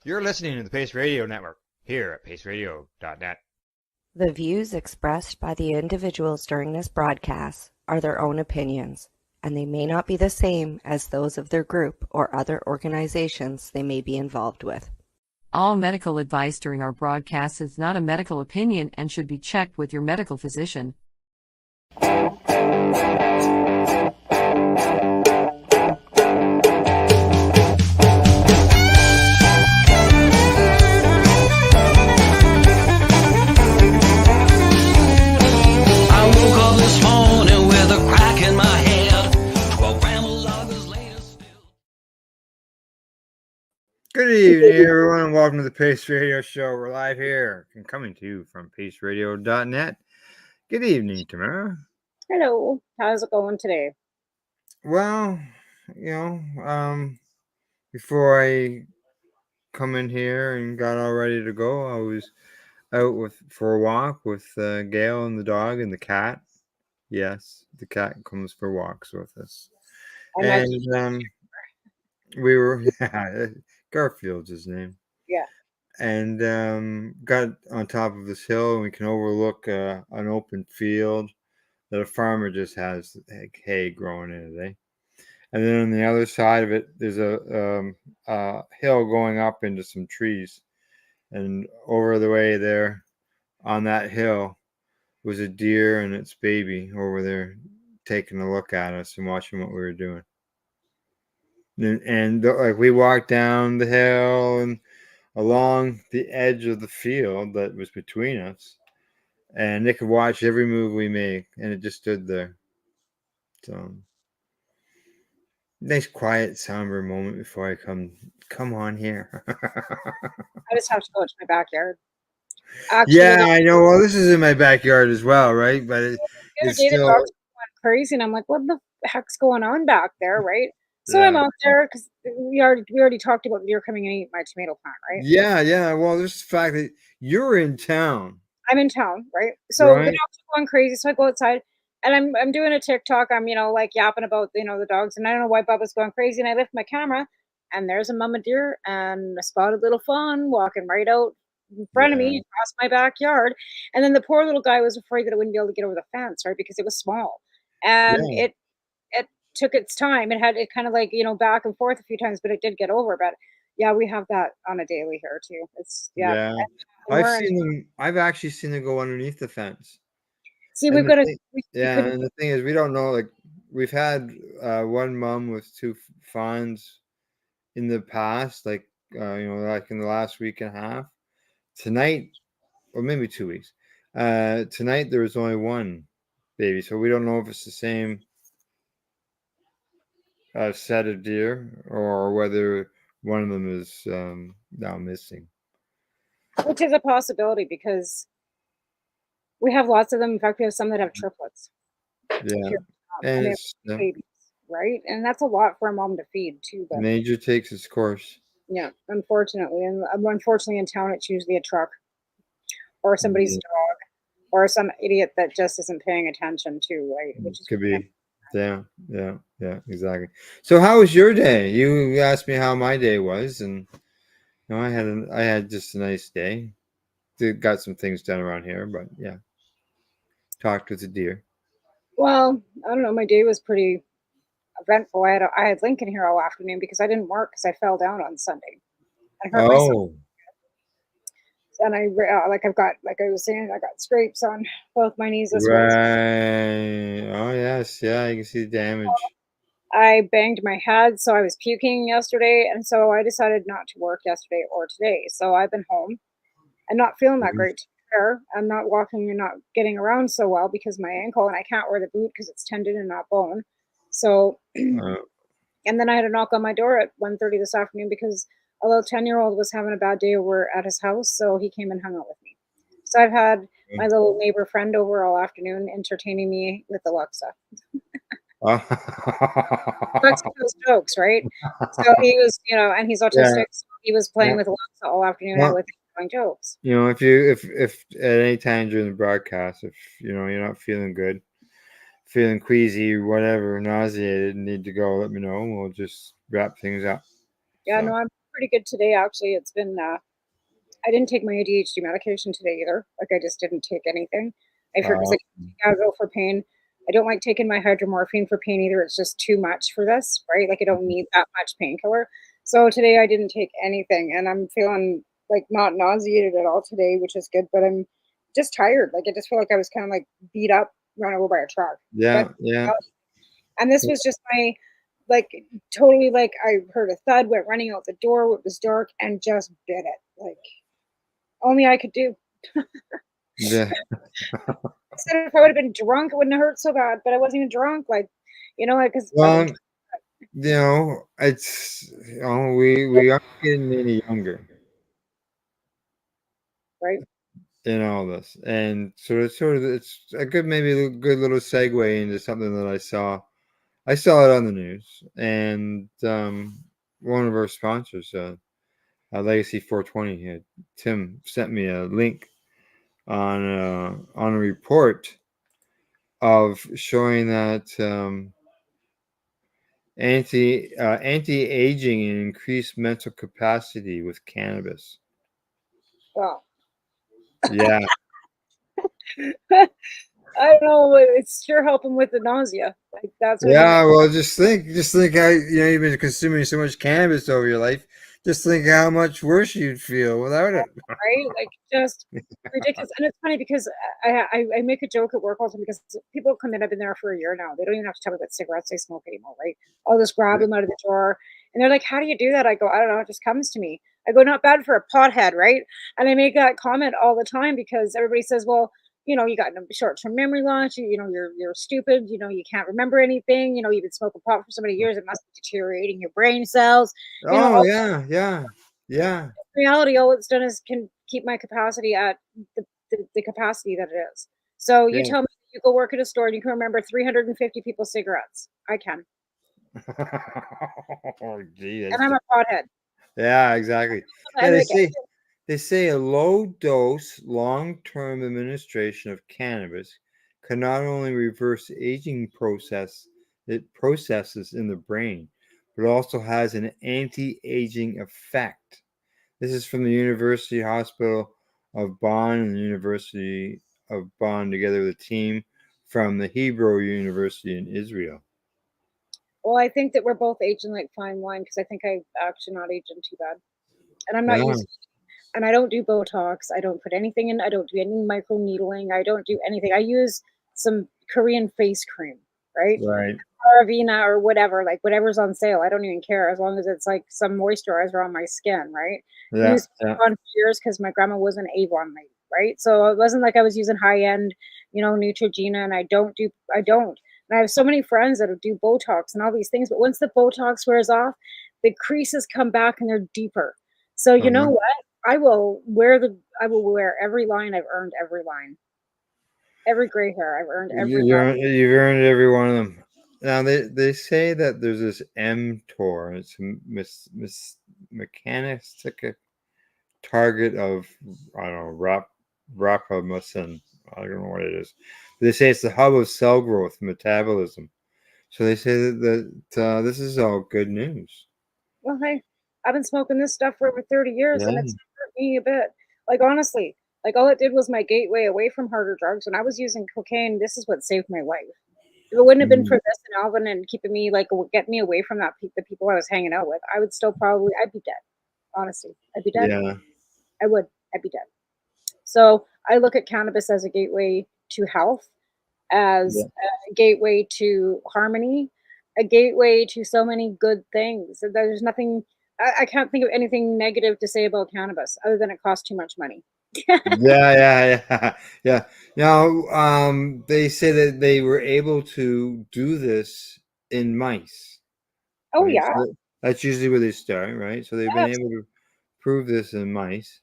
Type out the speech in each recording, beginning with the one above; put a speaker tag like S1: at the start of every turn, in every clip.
S1: You're listening to the Pace Radio Network here at paceradio.net.
S2: The views expressed by the individuals during this broadcast are their own opinions, and they may not be the same as those of their group or other organizations they may be involved with.
S3: All medical advice during our broadcast is not a medical opinion and should be checked with your medical physician.
S1: Good evening, everyone, and welcome to the Pace Radio Show. We're live here and coming to you from paceradio.net. Good evening, Tamara.
S4: Hello. How's it going today?
S1: Well, before I come in here and got all ready to go, I was out for a walk with Gail and the dog and the cat. Yes, the cat comes for walks with us. And we were... Garfield's his name.
S4: Yeah.
S1: And got on top of this hill, and we can overlook an open field that a farmer just has hay growing in it. And then on the other side of it, there's a hill going up into some trees. And over the way there, on that hill, was a deer and its baby over there taking a look at us and watching what we were doing. And like we walked down the hill and along the edge of the field that was between us, and they could watch every move we make, and it just stood there. So nice, quiet, somber moment before I come on here.
S4: I just have to go to my backyard. Actually,
S1: yeah, I know. Well, this is in my backyard as well, right? But it's still
S4: going crazy, and I'm like, what the heck's going on back there, right? So I'm out there because we already talked about you're coming and eat my tomato plant, right?
S1: Yeah. Well, there's the fact that you're in town.
S4: I'm in town, right? So the dogs are going crazy. So I go outside and I'm doing a TikTok. I'm like yapping about the dogs, and I don't know why Bubba's going crazy. And I lift my camera, and there's a mama deer and a spotted little fawn walking right out in front of me across my backyard. And then the poor little guy was afraid that it wouldn't be able to get over the fence, right? Because it was small, and it took its time. It had it kind of like back and forth a few times, but it did get over. But yeah, we have that on a daily here too. It's
S1: I've actually seen them go underneath the fence.
S4: See, we've got
S1: and the thing is, we don't know. Like, we've had one mom with two fawns in the past, like like in the last week and a half. Tonight, or maybe 2 weeks. Tonight there was only one baby, so we don't know if it's the same set of deer or whether one of them is now missing.
S4: Which is a possibility because we have lots of them. In fact, we have some that have triplets.
S1: Yeah.
S4: And they have babies, right? And that's a lot for a mom to feed too. But
S1: nature takes its course.
S4: Yeah, unfortunately. And unfortunately in town it's usually a truck or somebody's dog or some idiot that just isn't paying attention too, right? Which
S1: could be. Yeah, exactly. So how was your day? You asked me how my day was, and I had just a nice day. Got some things done around here, but yeah. Talked with the deer.
S4: Well, I don't know. My day was pretty eventful. I had Lincoln here all afternoon because I didn't work because I fell down on Sunday and hurt myself. And I was saying, I got scrapes on both my knees this week.
S1: Right. Oh yes, yeah. You can see the damage.
S4: I banged my head, so I was puking yesterday, and so I decided not to work yesterday or today. So I've been home and not feeling that great. I'm not walking and not getting around so well because my ankle, and I can't wear the boot because it's tendon and not bone. So, and then I had a knock on my door at 1:30 this afternoon because a little 10-year-old was having a bad day over at his house, so he came and hung out with me. So I've had my little neighbor friend over all afternoon entertaining me with Alexa. Alexa knows jokes, right? So he was, and he's autistic, so he was playing with Alexa all afternoon with telling jokes.
S1: If at any time during the broadcast, if you're not feeling good, feeling queasy, whatever, nauseated, need to go, let me know, and we'll just wrap things up.
S4: Yeah, no, I'm pretty good today, actually. It's been, I didn't take my ADHD medication today either. Like, I just didn't take anything. I fear because
S1: Uh,
S4: I gotta go for pain. I don't like taking my hydromorphine for pain either. It's just too much for this, right? Like, I don't need that much painkiller. So today I didn't take anything, and I'm feeling like not nauseated at all today, which is good. But I'm just tired. Like, I just feel like I was kind of like beat up, run over by a truck.
S1: yeah,
S4: But
S1: yeah.
S4: and this was just my like totally like I heard a thud, went running out the door. It was dark and just bit it. Like only I could do.
S1: Yeah.
S4: I said if I would have been drunk, it wouldn't have hurt so bad. But I wasn't even drunk. Like, because I
S1: Well,
S4: wasn't
S1: it's we aren't getting any younger
S4: right.
S1: in all this, and so it's a good maybe a good little segue into something that I saw. I saw it on the news, and one of our sponsors, Legacy 420, Tim sent me a link on a report of showing that anti-aging and increased mental capacity with cannabis.
S4: Well,
S1: Yeah,
S4: I don't know. It's sure helping with the nausea. Like that's what
S1: yeah. Well, just think how you've been consuming so much cannabis over your life. Just think how much worse you'd feel without it.
S4: right? Like just ridiculous. And it's funny because I make a joke at work all the time because people come in. I've been there for a year now. They don't even have to tell me what cigarettes they smoke anymore, right? I'll just grab them out of the drawer, and they're like, "How do you do that?" I go, "I don't know. It just comes to me." I go, "Not bad for a pothead, right?" And I make that comment all the time because everybody says, "Well, you got no short-term memory loss. You're stupid. You can't remember anything. You've been smoking pot for so many years. It must be deteriorating your brain cells."
S1: Oh
S4: All
S1: yeah, yeah, yeah,
S4: reality, all it's done is can keep my capacity at the capacity that it is. So you
S1: yeah.
S4: tell me you go work at a store and you can remember 350 people's cigarettes. I can.
S1: Oh, gee,
S4: And I'm a pothead.
S1: yeah, exactly. Yeah,
S4: I'm like,
S1: they say a low dose, long term administration of cannabis can not only reverse aging processes in the brain, but also has an anti-aging effect. This is from the University Hospital of Bonn and the University of Bonn, together with a team from the Hebrew University in Israel.
S4: well, I think that we're both aging like fine wine because I think I actually not aging too bad. And I'm not
S1: Yeah,
S4: using and I don't do Botox. I don't put anything in. I don't do any micro needling. I don't do anything. I use some Korean face cream, right?
S1: right.
S4: Paravina or whatever, like whatever's on sale. I don't even care as long as it's like some moisturizer on my skin, right?
S1: Yeah,
S4: Used
S1: yeah.
S4: on for years because my grandma was an Avon lady, right? So it wasn't like I was using high end, Neutrogena, and I don't. And I have so many friends that do Botox and all these things, but once the Botox wears off, the creases come back and they're deeper. So you know
S1: Uh-huh.
S4: what? I will wear every line. I've earned every line. Every gray hair, I've earned every line.
S1: You've earned every one of them. Now they say that there's this mTOR. It's a mechanistic target of I don't know rapamycin. I don't know what it is. They say it's the hub of cell growth, metabolism. So they say that this is all good news.
S4: Well, hey, I've been smoking this stuff for over 30 years and
S1: Yeah.
S4: it's not hurt me a bit. Like, honestly, like all it did was my gateway away from harder drugs. When I was using cocaine, this is what saved my life. If it wouldn't have been for
S1: Mm,
S4: this and Alvin and keeping me, like, getting me away from the people I was hanging out with, I would still I'd be dead. Honestly, I'd be dead.
S1: yeah.
S4: I would. I'd be dead. So I look at cannabis as a gateway to health, as
S1: Yeah.
S4: a gateway to harmony, a gateway to so many good things. There's nothing, I can't think of anything negative to say about cannabis other than it costs too much money.
S1: Yeah, yeah, yeah, yeah. Now, they say that they were able to do this in mice,
S4: Oh,
S1: right?
S4: yeah.
S1: So that's usually where they start, right? So they've been
S4: Yes.
S1: able to prove this in mice,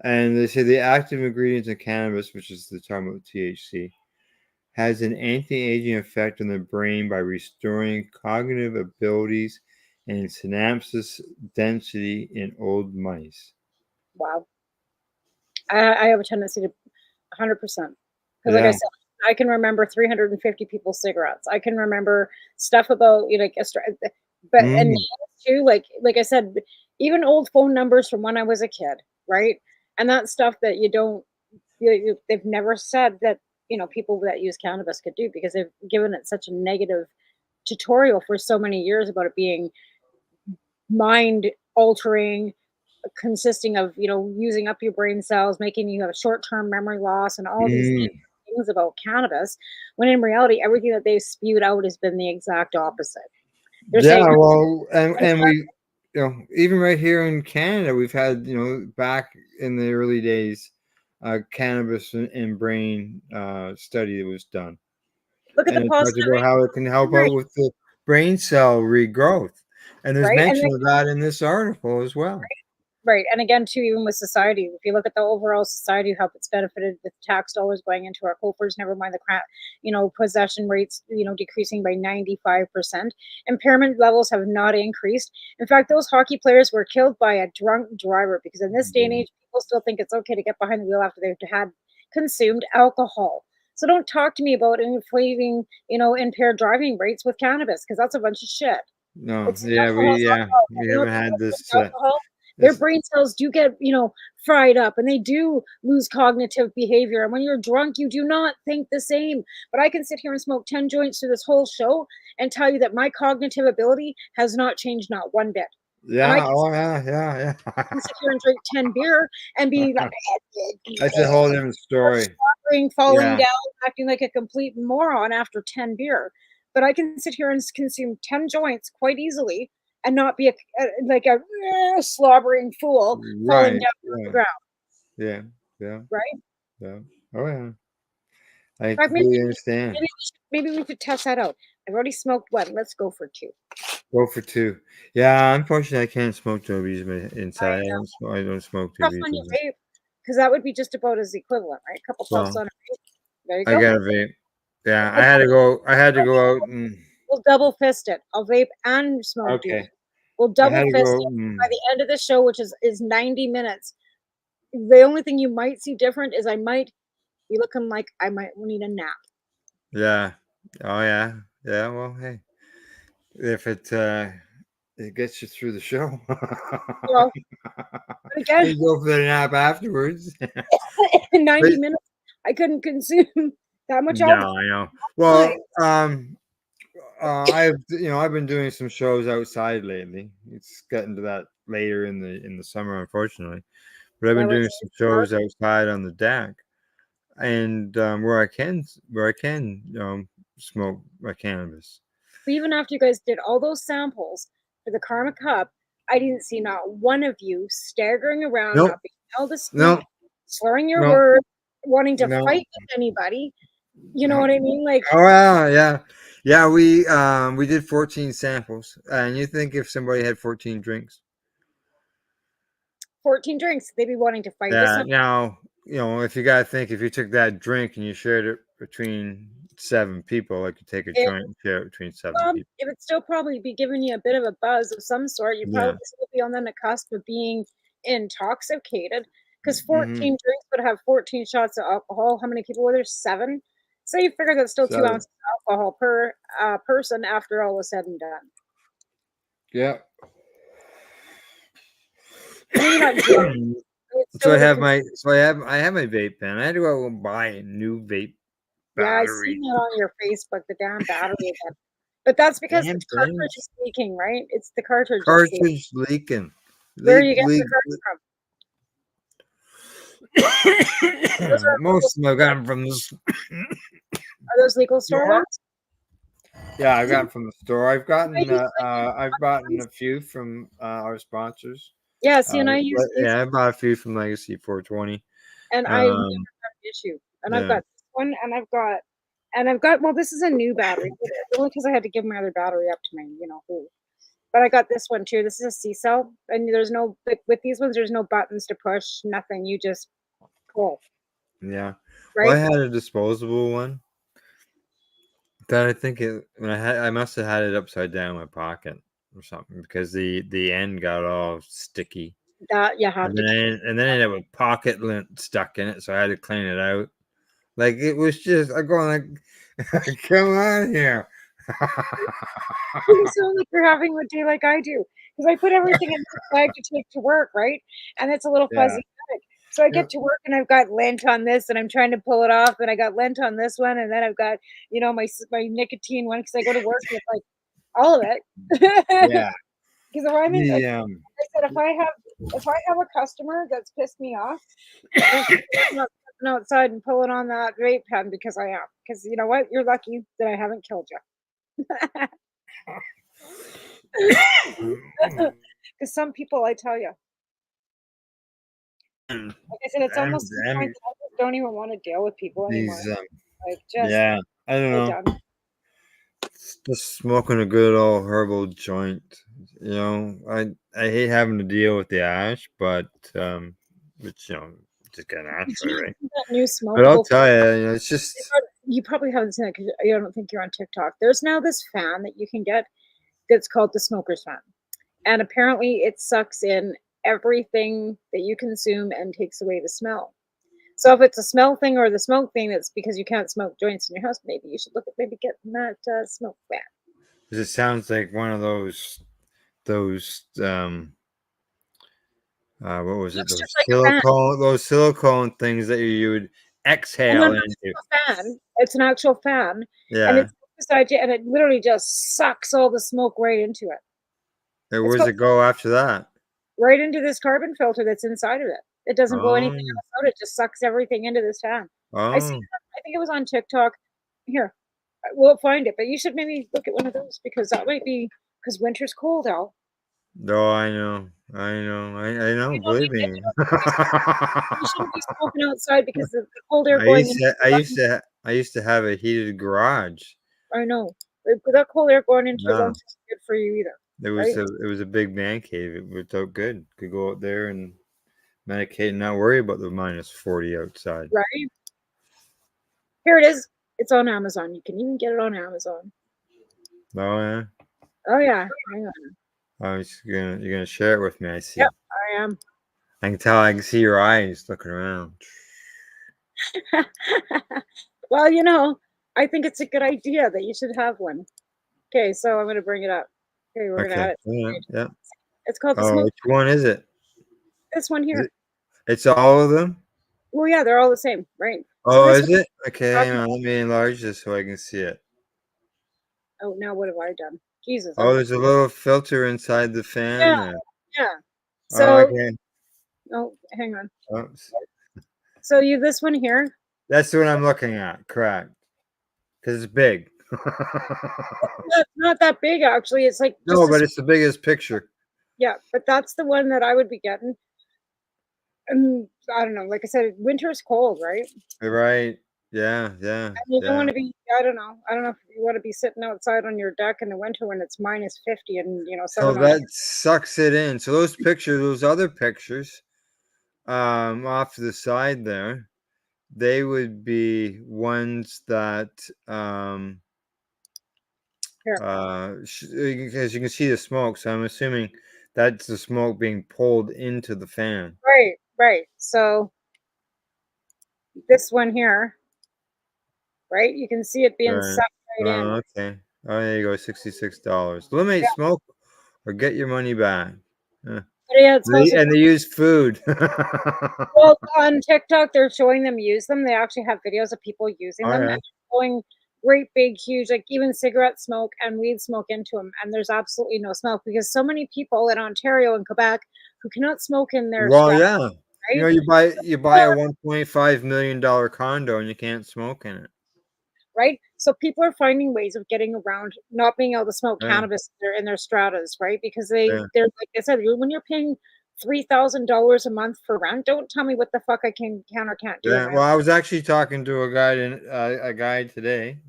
S1: and they say the active ingredients in cannabis, which is the term of THC, has an anti-aging effect on the brain by restoring cognitive abilities and synapses density in old mice.
S4: Wow. I have a tendency to 100%. Because, like I
S1: Yeah.
S4: said, I can remember 350 people's cigarettes. I can remember stuff about, like, but, and
S1: Mm,
S4: names too, like I said, even old phone numbers from when I was a kid, right? And that's stuff that they've never said that, people that use cannabis could do, because they've given it such a negative tutorial for so many years about it being mind altering, consisting of, using up your brain cells, making you have a short-term memory loss and all these
S1: Mm.
S4: things about cannabis, when in reality everything that they've spewed out has been the exact opposite. They're
S1: Yeah,
S4: saying,
S1: well, and we, even right here in Canada, we've had, back in the early days, cannabis and brain study that was done,
S4: look at
S1: and
S4: the
S1: it talked about
S4: possibility,
S1: how it can help
S4: right,
S1: out with the brain cell regrowth, and there's
S4: right, and
S1: mention of that in this article as well.
S4: right. And again, too, even with society, if you look at the overall society, how it's benefited with tax dollars going into our coffers, never mind the possession rates, decreasing by 95%. Impairment levels have not increased. In fact, those hockey players were killed by a drunk driver, because in this day and age, people still think it's okay to get behind the wheel after they've had consumed alcohol. So don't talk to me about inflating, impaired driving rates with cannabis, because that's a bunch of shit.
S1: No,
S4: It's
S1: yeah,
S4: alcohol's alcohol.
S1: we
S4: You know what
S1: haven't
S4: they
S1: had
S4: do with
S1: this.
S4: alcohol? Their
S1: This
S4: brain cells do get, fried up, and they do lose cognitive behavior. And when you're drunk, you do not think the same. But I can sit here and smoke 10 joints through this whole show and tell you that my cognitive ability has not changed, not one bit. And
S1: Yeah, oh yeah, yeah,
S4: can
S1: yeah.
S4: sit here and drink 10 beer and be like,
S1: That's a whole different story.
S4: falling
S1: Yeah,
S4: down, acting like a complete moron after 10 beer. But I can sit here and consume 10 joints quite easily and not be like a slobbering fool falling
S1: right,
S4: down to the
S1: right.
S4: ground,
S1: Yeah, yeah,
S4: right?
S1: yeah. Oh yeah, I
S4: In fact, maybe
S1: completely understand.
S4: maybe we could test that out. I've already smoked one. Let's go for two.
S1: Go for two. Yeah, unfortunately, I can't smoke Jobies
S4: I
S1: inside. I don't smoke
S4: puff
S1: Jobies
S4: on your
S1: inside.
S4: vape, because that would be just about as equivalent, right? A couple puffs
S1: Well,
S4: on a vape. There you
S1: I
S4: go.
S1: got a vape. Yeah,
S4: We'll,
S1: I had to go out and
S4: we'll double fist it. I'll vape and smoke
S1: okay.
S4: Judy. We'll
S1: I
S4: double
S1: had to
S4: fist
S1: go.
S4: it by the end of the show, which is 90 minutes. The only thing you might see different is I might be looking like I might need a nap.
S1: Yeah. Oh yeah. Yeah. Well, hey, if it gets you through the show,
S4: Well, but again,
S1: you go for the nap afterwards.
S4: in
S1: But
S4: 90 minutes, I couldn't consume that much
S1: no,
S4: alcohol.
S1: I know.
S4: Fine.
S1: Well, I've been doing some shows outside lately. It's getting to that later in the summer, unfortunately. But I've
S4: Yeah,
S1: been
S4: when
S1: doing
S4: it's
S1: some
S4: dark.
S1: shows outside on the deck, and where I can smoke my cannabis.
S4: But even after you guys did all those samples for the Karma Cup, I didn't see not one of you staggering around,
S1: Nope,
S4: not being able to speak,
S1: nope,
S4: slurring your
S1: nope,
S4: words, wanting to
S1: no,
S4: fight with anybody. You know
S1: no.
S4: what I mean? Like
S1: Oh yeah, yeah, yeah. We did 14 samples, and you think if somebody had 14 drinks,
S4: 14 drinks, they'd be wanting to fight with
S1: yeah.
S4: somebody.
S1: Now if you gotta think if you took that drink and you shared it between 7 people, like you take a
S4: It,
S1: joint and share it between 7 people.
S4: it would still probably be giving you a bit of a buzz of some sort. You
S1: Yeah.
S4: probably still be on the cusp of being intoxicated, because
S1: Mm-hmm.
S4: 14 drinks would have 14 shots of alcohol. How many people were there? 7. So you figure that's still 2
S1: So
S4: ounces of alcohol per person after all was said and done.
S1: yeah.
S4: Maybe not zero. It's
S1: So
S4: still the
S1: I have my vape pen. I had to go out and buy a new vape
S4: yeah, I seen
S1: battery.
S4: that on your Facebook, the damn battery again. But that's because the
S1: Damn
S4: cartridge
S1: things.
S4: is leaking, right? It's the cartridge that's leaking.
S1: Cartridge leaking.
S4: Where are
S1: Leak,
S4: you getting
S1: leak.
S4: the cartridge from? Those
S1: Most of them I've gotten from the
S4: are those legal store
S1: store.
S4: ones?
S1: Yeah, I've
S4: Is it
S1: gotten from the store.
S4: I use
S1: I've gotten
S4: ones?
S1: a few from our sponsors.
S4: Yeah, see, and I use these,
S1: Yeah, I bought a few from Legacy 420.
S4: and I never
S1: Um,
S4: had an issue. And I've
S1: yeah,
S4: got this one, and I've got. Well, this is a new battery, only because I had to give my other battery up to my, who. But I got this one too. This is a C cell, and there's no with these ones. There's no buttons to push, nothing. You just pull,
S1: yeah. Well, I
S4: right?
S1: had a disposable one that I think I must have had it upside down in my pocket or something because the end got all sticky.
S4: That you have to.
S1: And then I ended up with pocket lint stuck in it, so I had to clean it out. Like it was just I'm going like, come on here.
S4: You sound like you're having a day like I do, because I put everything in this bag to take to work, right? And it's a little
S1: Yeah.
S4: fuzzy bag. So I
S1: Yeah.
S4: get to work and I've got lint on this, and I'm trying to pull it off, and I got lint on this one, and then I've got, my nicotine one because I go to work with like all of it.
S1: Yeah.
S4: Because if I'm in, like
S1: The
S4: I said, if I have a customer that's pissed me off, then I'm not stepping outside and pulling on that vape pen because I am. Because you know what? You're lucky that I haven't killed you. Because some people, I tell you, like I said, it's almost to the point that I just don't even want to deal with people anymore.
S1: these
S4: Like, just
S1: yeah, I don't
S4: we're
S1: know.
S4: done.
S1: Just smoking a good old herbal joint. I hate having to deal with the ash, but which just get an ash
S4: Did
S1: right,
S4: you
S1: right?
S4: see that new
S1: But I'll
S4: smokable?
S1: tell you, it's just
S4: You probably haven't seen it because I don't think you're on TikTok. There's now this fan that you can get that's called the smoker's fan. And apparently it sucks in everything that you consume and takes away the smell. So if it's a smell thing or the smoke thing, that's because you can't smoke joints in your house. Maybe you should look at maybe getting that smoke fan.
S1: it sounds like one of those what was it?
S4: Looks just like a fan.
S1: Those silicone things that you would
S4: Oh, no,
S1: exhale
S4: no, it's
S1: into.
S4: not a fan. It's an actual fan, and
S1: Yeah.
S4: it's beside you, and it literally just sucks all the smoke right into it.
S1: Hey,
S4: It's
S1: where does
S4: got
S1: it go after that?
S4: right into this carbon filter that's inside of it. It doesn't blow anything
S1: Oh,
S4: else out. It just sucks everything into this fan. I see.
S1: oh,
S4: I think it was on TikTok. Here, we'll find it. But you should maybe look at one of those because that might be because winter's cold out.
S1: no, I know, I know.
S4: You don't
S1: Believe
S4: need
S1: me.
S4: you shouldn't be smoking outside because the cold air going into
S1: I used to have a heated garage.
S4: I know. That cold air going into your
S1: No,
S4: lungs isn't good for you either, right?
S1: it was a big man cave. It worked out good. Could go out there and medicate and not worry about the -40 outside.
S4: Right? Here it is. It's on Amazon. You can even get it on Amazon.
S1: Oh yeah.
S4: Oh yeah. Hang on.
S1: You're gonna share it with me. I see.
S4: Yep, I am.
S1: I can tell. I can see your eyes looking around.
S4: Well, I think it's a good idea that you should have one. Okay, so I'm gonna bring it up. Okay, we're gonna
S1: Okay.
S4: add it to the
S1: Yeah.
S4: page.
S1: Yeah.
S4: It's called the
S1: Oh,
S4: smoke.
S1: which one is it?
S4: This one
S1: Is
S4: here.
S1: it? It's all of them.
S4: Well, yeah, they're all the same, right? So
S1: Oh,
S4: this
S1: is
S4: one
S1: it? Okay,
S4: I'm
S1: hang
S4: talking
S1: on. Let me enlarge this so I can see it.
S4: oh, now what have I done? Jesus,
S1: Oh, there's a little filter inside the fan
S4: yeah,
S1: there.
S4: yeah.
S1: Oh,
S4: So,
S1: okay.
S4: oh, hang on.
S1: Oops.
S4: So this one here.
S1: That's the one I'm looking at. Correct. Because it's big.
S4: It's not that big actually. It's like
S1: No,
S4: just
S1: but
S4: a
S1: it's the biggest picture.
S4: yeah, but that's the one that I would be getting. And I don't know. Like I said, winter is cold, right?
S1: Right. Yeah. Yeah.
S4: And you don't
S1: Yeah.
S4: want to be. I don't know. I don't know if you want to be sitting outside on your deck in the winter when it's -50 and
S1: So
S4: 7 on.
S1: that sucks it in. So those other pictures, off to the side there, they would be ones that,
S4: Here,
S1: because you can see the smoke. So I'm assuming that's the smoke being pulled into the fan.
S4: right, right. So this one here, right? You can see it being
S1: Right.
S4: sucked right in.
S1: Oh, okay. Oh, there you go. $66. Eliminate
S4: Yeah,
S1: smoke or get your money back. Huh.
S4: but yeah, it smells.
S1: And they use food.
S4: Well, on TikTok, they're showing them use them. They actually have videos of people using
S1: Oh
S4: them
S1: yeah.
S4: and showing great big, huge, like even cigarette smoke and weed smoke into them. And there's absolutely no smoke because so many people in Ontario and Quebec who cannot smoke in their
S1: Well,
S4: straps,
S1: yeah.
S4: right?
S1: You buy a $1.5 million condo and you can't smoke in it.
S4: Right? So people are finding ways of getting around not being able to smoke
S1: Yeah.
S4: cannabis in their stratas, right? Because
S1: Yeah.
S4: they're like I said, when you're paying $3,000 a month for rent, don't tell me what the fuck I can or can't do in
S1: Yeah.
S4: my
S1: Well, I was actually talking to a guy today,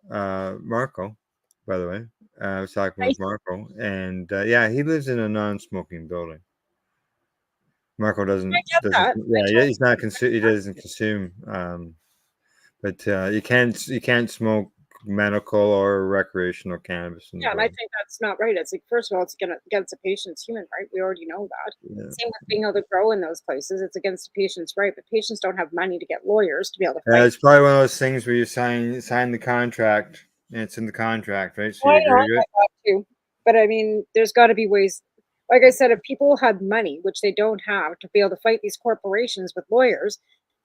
S1: Marco, by the way. I was talking
S4: house.
S1: with Marco, and yeah, he lives in a non-smoking building. Marco
S4: I get
S1: doesn't
S4: that.
S1: yeah, he's not he doesn't consume but you can't smoke medical or recreational cannabis in the
S4: Yeah, and I
S1: building.
S4: think that's not right. It's like, first of all, it's against a patient's human right. We already know that.
S1: Yeah.
S4: Same with being able to grow in those places. It's against a patient's right, but patients don't have money to get lawyers to be able to
S1: Yeah,
S4: fight.
S1: it's probably one of those things where you sign the contract And it's in the contract, right? So
S4: Why
S1: you
S4: not?
S1: agree with it?
S4: To. But I mean, there's got to be ways. Like I said, if people had money, which they don't have, to be able to fight these corporations with lawyers,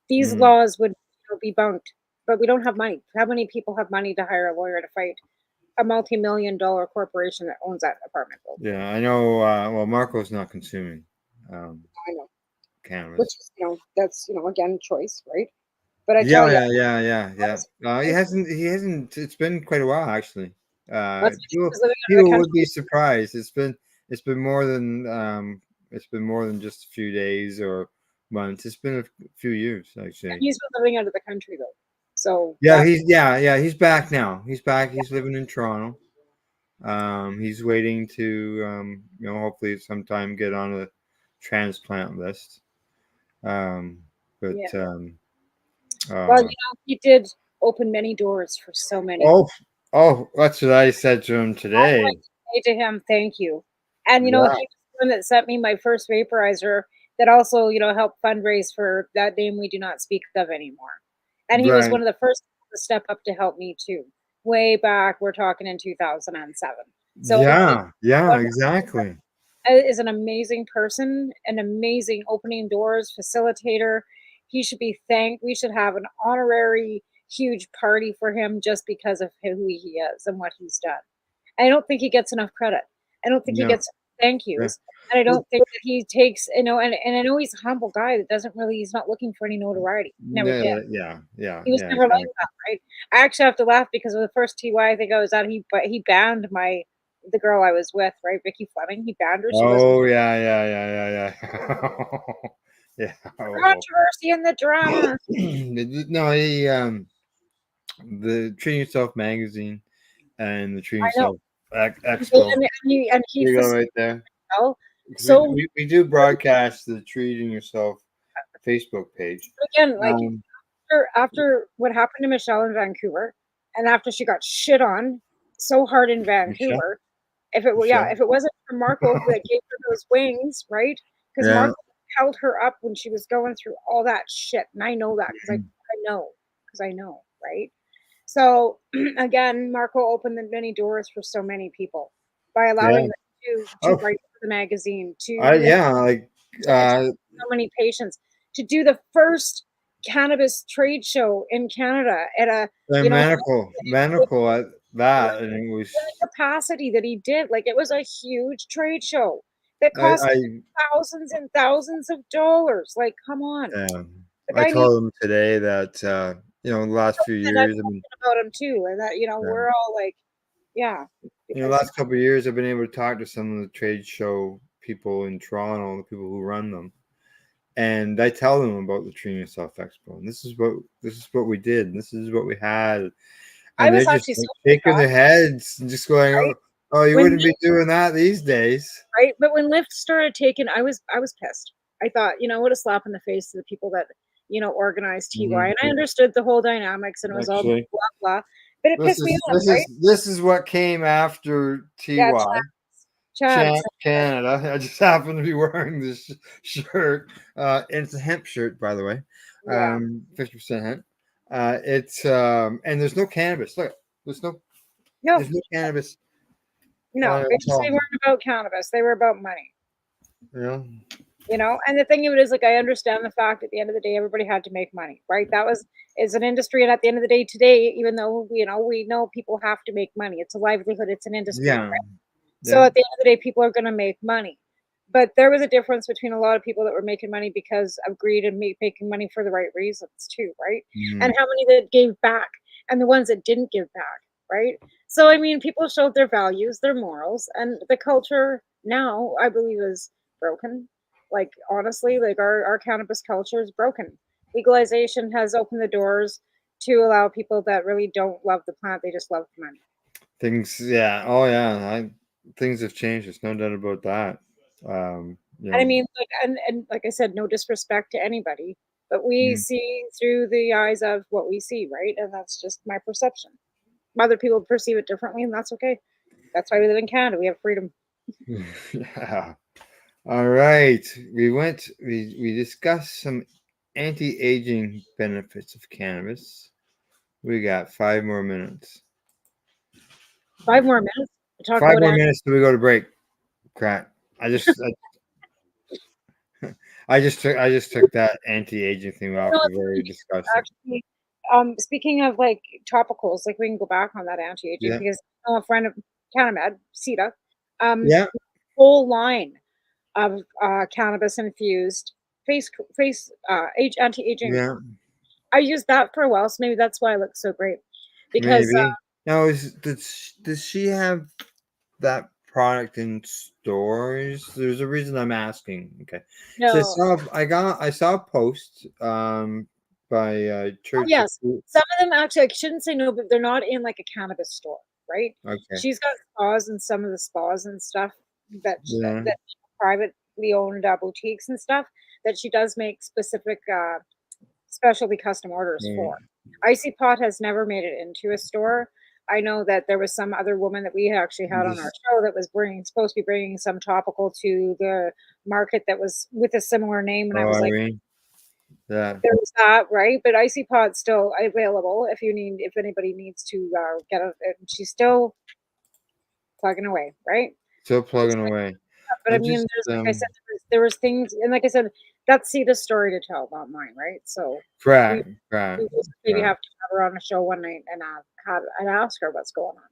S4: these
S1: Mhm.
S4: laws would be bunked. But we don't have money. How many people have money to hire a lawyer to fight a multi-million-dollar corporation that owns that apartment building?
S1: Yeah, I know. Well, Marco's not consuming um,
S4: I know, which
S1: cannabis.
S4: is that's again choice, right? But I tell
S1: Yeah,
S4: you,
S1: He hasn't. He hasn't. It's been quite a while, actually.
S4: that's when he
S1: People,
S4: was living out of the
S1: people would be
S4: country.
S1: surprised. It's been more than just a few days or months. It's been a few years, actually.
S4: He's been living out of the country though, so
S1: Yeah,
S4: that
S1: he's back now. He's back. He's living in Toronto. He's waiting to hopefully sometime get on a transplant list. Um, but
S4: yeah. Well,
S1: uh,
S4: he did open many doors for so many
S1: oh,
S4: people.
S1: that's what I said to him
S4: I'd
S1: today.
S4: like to say to him, thank you. And he
S1: Yeah,
S4: was the one that sent me my first vaporizer that also, helped fundraise for that name we do not speak of anymore. And he was
S1: right.
S4: one of the first people to step up to help me too. Way back, we're talking in 2007. So he
S1: Yeah, exactly.
S4: is an amazing person, an amazing opening doors facilitator. He should be thanked. We should have an honorary huge party for him just because of who he is and what he's done. I don't think he gets enough credit. I don't think he
S1: No,
S4: gets thank
S1: yeah,
S4: yous. And I
S1: well,
S4: don't think that he takes, and I know he's a humble guy that doesn't really, he's not looking for any notoriety. Never did. He was never like
S1: exactly.
S4: that, right? I actually have to laugh because of the first TY I think I was at, he banned the girl I was with, right? Vicky Fleming. He banned her. She wasn't
S1: Oh yeah. Yeah. Oh.
S4: controversy in the drama.
S1: No, the Treating Yourself magazine and the Treating
S4: I know.
S1: Yourself Expo.
S4: And he
S1: There you go,
S4: facilitated
S1: right there.
S4: well.
S1: Because
S4: So
S1: we do broadcast the Treating Yourself Facebook page.
S4: again, like
S1: Um,
S4: after what happened to Michelle in Vancouver, and after she got shit on so hard in
S1: Michelle,
S4: Vancouver, if it wasn't for Marco that gave her those wings, right? Because
S1: yeah,
S4: Marco held her up when she was going through all that shit, and I know that because I know, right? So again, Marco opened the many doors for so many people by allowing
S1: yeah.
S4: them to
S1: Oh,
S4: write for the magazine, to
S1: like
S4: to so many patients, to do the first cannabis trade show in Canada at a
S1: the
S4: you know
S1: medical at that, and it was.
S4: in the capacity that he did. Like it was a huge trade show that cost
S1: I
S4: thousands and thousands of dollars. Like, come on, the
S1: I
S4: guy needs
S1: told him today that the last few
S4: and I'm
S1: years, I mean,
S4: talking about him too, and that
S1: yeah,
S4: we're all like, yeah, because
S1: last couple of years, I've been able to talk to some of the trade show people in Toronto, the people who run them, and I tell them about the Treating Yourself Expo, and this is what we did, and this is what we had,
S4: I
S1: and they're
S4: was
S1: just
S4: actually
S1: like,
S4: so
S1: shaking their
S4: shocked,
S1: heads and just going,
S4: right?
S1: oh, you
S4: When
S1: wouldn't be doing that these days.
S4: right, but when Lyft started taking, I was pissed. I thought, what a slap in the face to the people that organized TY,
S1: Hmm.
S4: and I understood the whole dynamics, and it was all
S1: Actually,
S4: blah blah, but it pissed me off, right?
S1: this is what came after
S4: Yeah,
S1: TY.
S4: Chad,
S1: Champ Canada. I just happen to be wearing this shirt. It's a hemp shirt, by the way.
S4: yeah.
S1: 50% hemp. It's and there's no cannabis. Look, there's no
S4: No,
S1: there's no cannabis
S4: no,
S1: on it
S4: they
S1: at all.
S4: weren't about cannabis. They were about money,
S1: You know?
S4: And the thing of it is, like, I understand the fact at the end of the day, everybody had to make money, right? Is an industry, and at the end of the day, today, even though we know people have to make money, it's a livelihood, it's an industry,
S1: Yeah.
S4: right? So
S1: Yeah.
S4: at the end of the day, people are going to make money. But there was a difference between a lot of people that were making money because of greed and making money for the right reasons too, right? And
S1: Mhm.
S4: how many that gave back and the ones that didn't give back, right? So I mean, people showed their values, their morals, and the culture now, I believe, is broken. Like honestly, like our cannabis culture is broken. Legalization has opened the doors to allow people that really don't love the plant, they just love the money.
S1: Things. Yeah. Oh yeah. Things have changed. There's no doubt about that. You
S4: And I
S1: know.
S4: mean, like, and like I said, no disrespect to anybody, but we
S1: Mhm.
S4: see through the eyes of what we see, right? And that's just my perception. Other people perceive it differently, and that's okay. That's why we live in Canada. We have freedom.
S1: Yeah. All right. We discussed some anti-aging benefits of cannabis. We got 5 more minutes.
S4: 5 more minutes to talk
S1: 5
S4: about
S1: more minutes till we go to break. Crack. I just took that anti-aging thing off. We've already discussed it.
S4: actually, speaking of like topicals, like we can go back on that anti-aging
S1: Yeah.
S4: because a friend of Canamed, Sita,
S1: Yeah.
S4: whole line of cannabis infused face anti-aging.
S1: Yeah.
S4: I used that for a while, so maybe that's why I look so great. Because
S1: Maybe. Now, does she have that product in stores? There's a reason I'm asking. Okay. So
S4: no,
S1: I saw a post by Church.
S4: yes, some of them actually, I shouldn't say no, but they're not in like a cannabis store, right?
S1: Okay.
S4: She's got spas and some of the spas and stuff that
S1: Yeah.
S4: that privately owned boutiques and stuff that she does make specific specialty custom orders for. Icy Pot has never made it into a store. I know that there was some other woman that we actually had on our show that was supposed to be bringing some topical to the market that was with a similar name, and I was like,
S1: Irene. Yeah.
S4: there's that, right? But Icy Pod's still available if anybody needs to get it. And she's still plugging away, right?
S1: Still plugging away.
S4: But I
S1: I'm
S4: mean,
S1: just
S4: there's like I said, there was things, and like I said, that's Sita's story to tell, not mine, right? So we
S1: Right.
S4: just maybe have to have her on a show one night and ask her what's going on.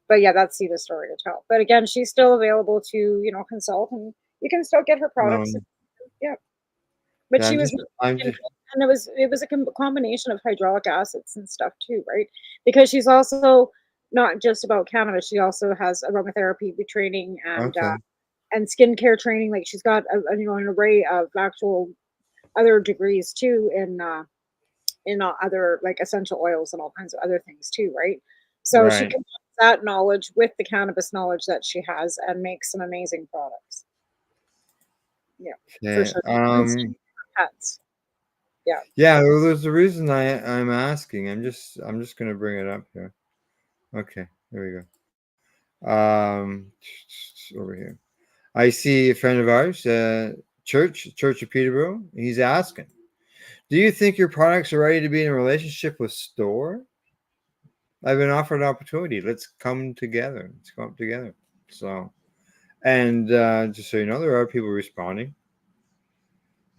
S4: But yeah, that's Sita's story to tell. But again, she's still available to consult, and you can still get her products. Yeah. But
S1: Yeah,
S4: she was
S1: I'm
S4: and
S1: just
S4: it was a combination of hydraulic acids and stuff too, right? Because she's also not just about cannabis. She also has aromatherapy training
S1: okay.
S4: and skincare training. Like she's got an array of actual other degrees too in other like essential oils and all kinds of other things too, right? So she
S1: Right.
S4: combines that knowledge with the cannabis knowledge that she has and makes some amazing products. Yeah, for
S1: Okay.
S4: sure. And pets. Yeah.
S1: Yeah, well, there's a reason I'm asking. I'm just gonna bring it up here. Okay, there we go. Over here. I see a friend of ours, Church of Peterborough. He's asking, do you think your products are ready to be in a relationship with store? I've been offered an opportunity. Let's come together. Let's come up together. So, and just so you know, there are people responding.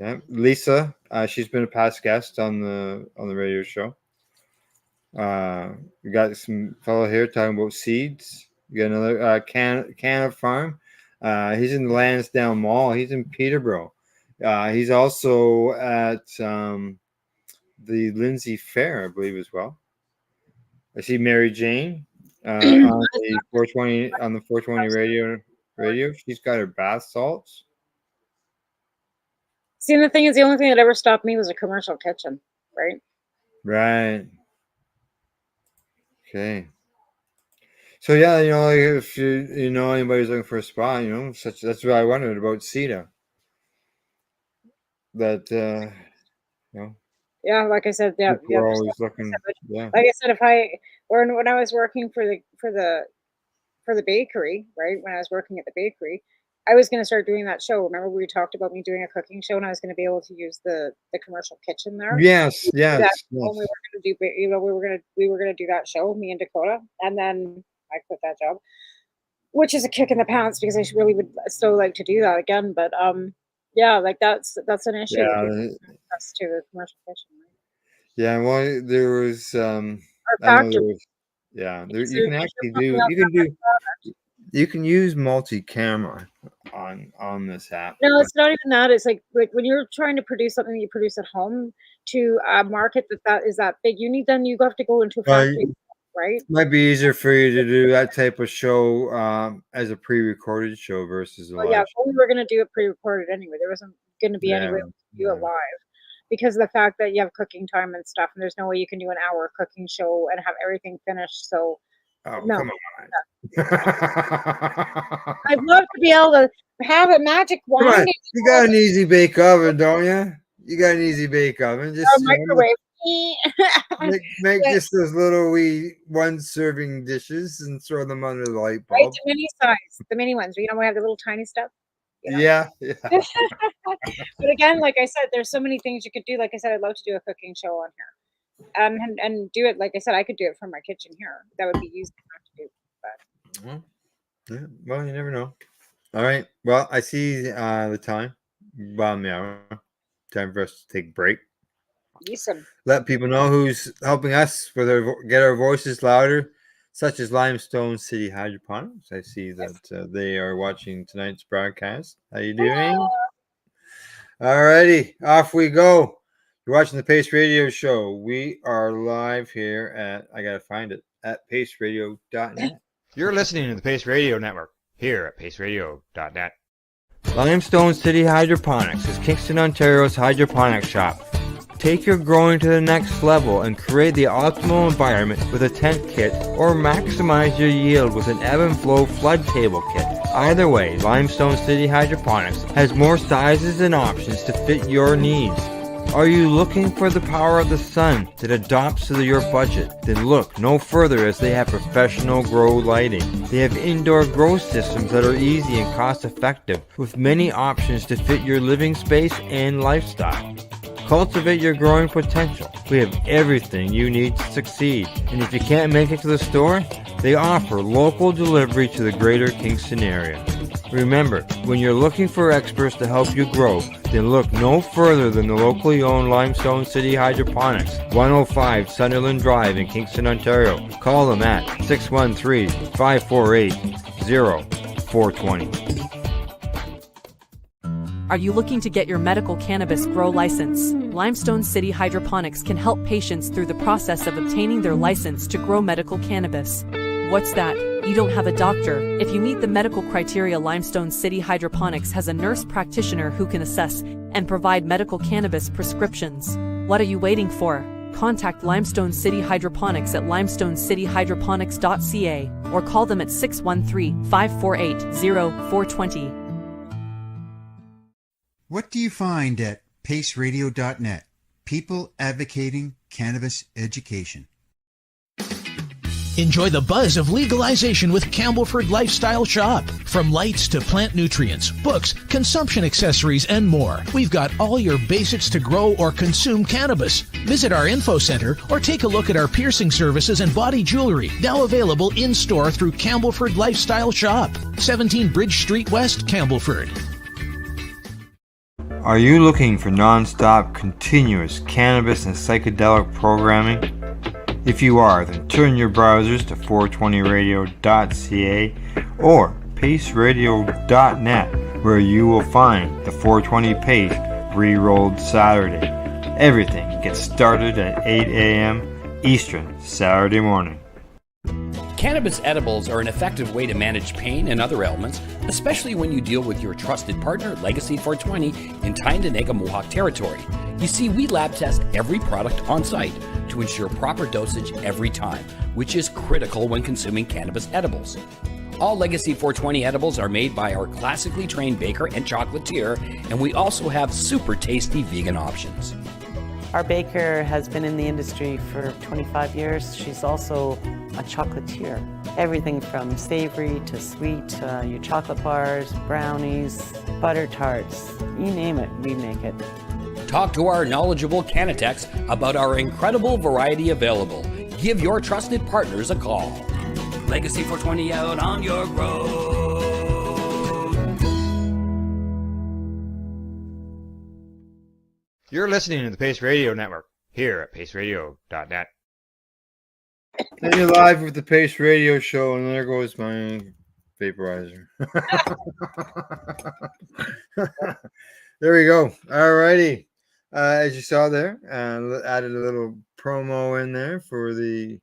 S1: Yeah, Lisa, she's been a past guest on the radio show. We got some fellow here talking about seeds. We got another can of farm. He's in the Lansdowne Mall. He's in Peterborough. He's also at the Lindsay Fair, I believe, as well. I see Mary Jane on the 420 radio. She's got her bath salts.
S4: See, the thing is, the only thing that ever stopped me was a commercial kitchen, right?
S1: Right. Okay. So yeah, like if you know anybody's looking for a spot, that's what I wondered about Sita. That
S4: Yeah, like I said, yeah,
S1: people
S4: yeah.
S1: are
S4: There's
S1: always
S4: stuff,
S1: looking. Yeah.
S4: like I said, if I when I was working for the bakery, right? When I was working at the bakery, I was going to start doing that show. Remember, we talked about me doing a cooking show, and I was going to be able to use the commercial kitchen there.
S1: Yes.
S4: That
S1: Yes.
S4: when we were going to do, we were going to do that show, me and Dakota, and then I quit that job, which is a kick in the pants because I really would still like to do that again. But yeah, like that's an issue with
S1: Yeah.
S4: access to the commercial kitchen. Right?
S1: Yeah. Well, there was.
S4: Our
S1: I know
S4: factory.
S1: there was. Yeah. There,
S4: Because
S1: you can
S4: you're
S1: actually
S4: pumping
S1: do.
S4: out
S1: You can
S4: that much
S1: do.
S4: product.
S1: You can use multi-camera on this app.
S4: No, it's not even that. It's like when you're trying to produce something that you produce at home to a market that is that big, you have to go into a
S1: But
S4: factory, right?
S1: might be easier for you to do that type of show as a pre-recorded show versus a
S4: Well, yeah,
S1: live show.
S4: well, we were gonna do it pre-recorded anyway. There wasn't gonna be any
S1: Yeah.
S4: way to do it live because of the fact that you have cooking time and stuff, and there's no way you can do an hour cooking show and have everything finished. So
S1: Oh,
S4: no.
S1: come on.
S4: I'd love to be able to have a magic
S1: Come
S4: wand
S1: on.
S4: and
S1: You got an easy bake oven, don't you? You got an easy bake oven. Just
S4: a microwave.
S1: make
S4: But,
S1: just those little wee one-serving dishes and throw them under the light
S4: right,
S1: bulb.
S4: the mini size, the mini ones. We have the little tiny stuff.
S1: Yeah.
S4: But again, like I said, there's so many things you could do. Like I said, I'd love to do a cooking show on here, and do it. Like I said, I could do it from my kitchen here. That would be easy enough to do. But
S1: Well, yeah, well, you never know. All right. Well, I see the time. Bottom of the hour. Time for us to take a break.
S4: Awesome.
S1: Let people know who's helping us with get our voices louder, such as Limestone City Hydroponics. I see that they are watching tonight's broadcast. How you doing? All righty, off we go. You're watching the Pace Radio Show. We are live here at, I gotta find it, at paceradio.net. You're listening to the Pace Radio Network here at paceradio.net. Limestone City Hydroponics is Kingston, Ontario's hydroponics shop. Take your growing to the next level and create the optimal environment with a tent kit, or maximize your yield with an ebb and flow flood table kit. Either way, Limestone City Hydroponics has more sizes and options to fit your needs. Are you looking for the power of the sun that adapts to your budget? Then look no further, as they have professional grow lighting. They have indoor grow systems that are easy and cost effective, with many options to fit your living space and lifestyle. Cultivate your growing potential. We have everything you need to succeed. And if you can't make it to the store, they offer local delivery to the greater Kingston area. Remember, when you're looking for experts to help you grow, then look no further than the locally owned Limestone City Hydroponics, 105 Sunderland Drive in Kingston, Ontario. Call them at 613-548-0420.
S5: Are you looking to get your medical cannabis grow license? Limestone City Hydroponics can help patients through the process of obtaining their license to grow medical cannabis. What's that? You don't have a doctor? If you meet the medical criteria, Limestone City Hydroponics has a nurse practitioner who can assess and provide medical cannabis prescriptions. What are you waiting for? Contact Limestone City Hydroponics at limestonecityhydroponics.ca or call them at 613-548-0420.
S6: What do you find at paceradio.net? People advocating cannabis education.
S7: Enjoy the buzz of legalization with Campbellford Lifestyle Shop. From lights to plant nutrients, books, consumption accessories, and more, we've got all your basics to grow or consume cannabis. Visit our info center or take a look at our piercing services and body jewelry, now available in-store through Campbellford Lifestyle Shop, 17 Bridge Street West, Campbellford.
S1: Are you looking for non-stop, continuous cannabis and psychedelic programming? If you are, then turn your browsers to 420radio.ca or paceradio.net, where you will find the 420 Pace Re-Rolled Saturday. Everything gets started at 8 a.m. Eastern Saturday morning.
S8: Cannabis edibles are an effective way to manage pain and other ailments, especially when you deal with your trusted partner, Legacy 420, in Tyendinaga Mohawk territory. You see, we lab test every product on site to ensure proper dosage every time, which is critical when consuming cannabis edibles. All Legacy 420 edibles are made by our classically trained baker and chocolatier, and we also have super tasty vegan options.
S9: Our baker has been in the industry for 25 years. She's also a chocolatier. Everything from savory to sweet, your chocolate bars, brownies, butter tarts, you name it, we make it.
S8: Talk to our knowledgeable Cannatex about our incredible variety available. Give your trusted partners a call. Legacy 420 out on your road.
S1: You're listening to the Pace Radio Network here at paceradio.net. And you're live with the Pace Radio Show, and there goes my vaporizer. There we go. All righty. As you saw there, added a little promo in there for the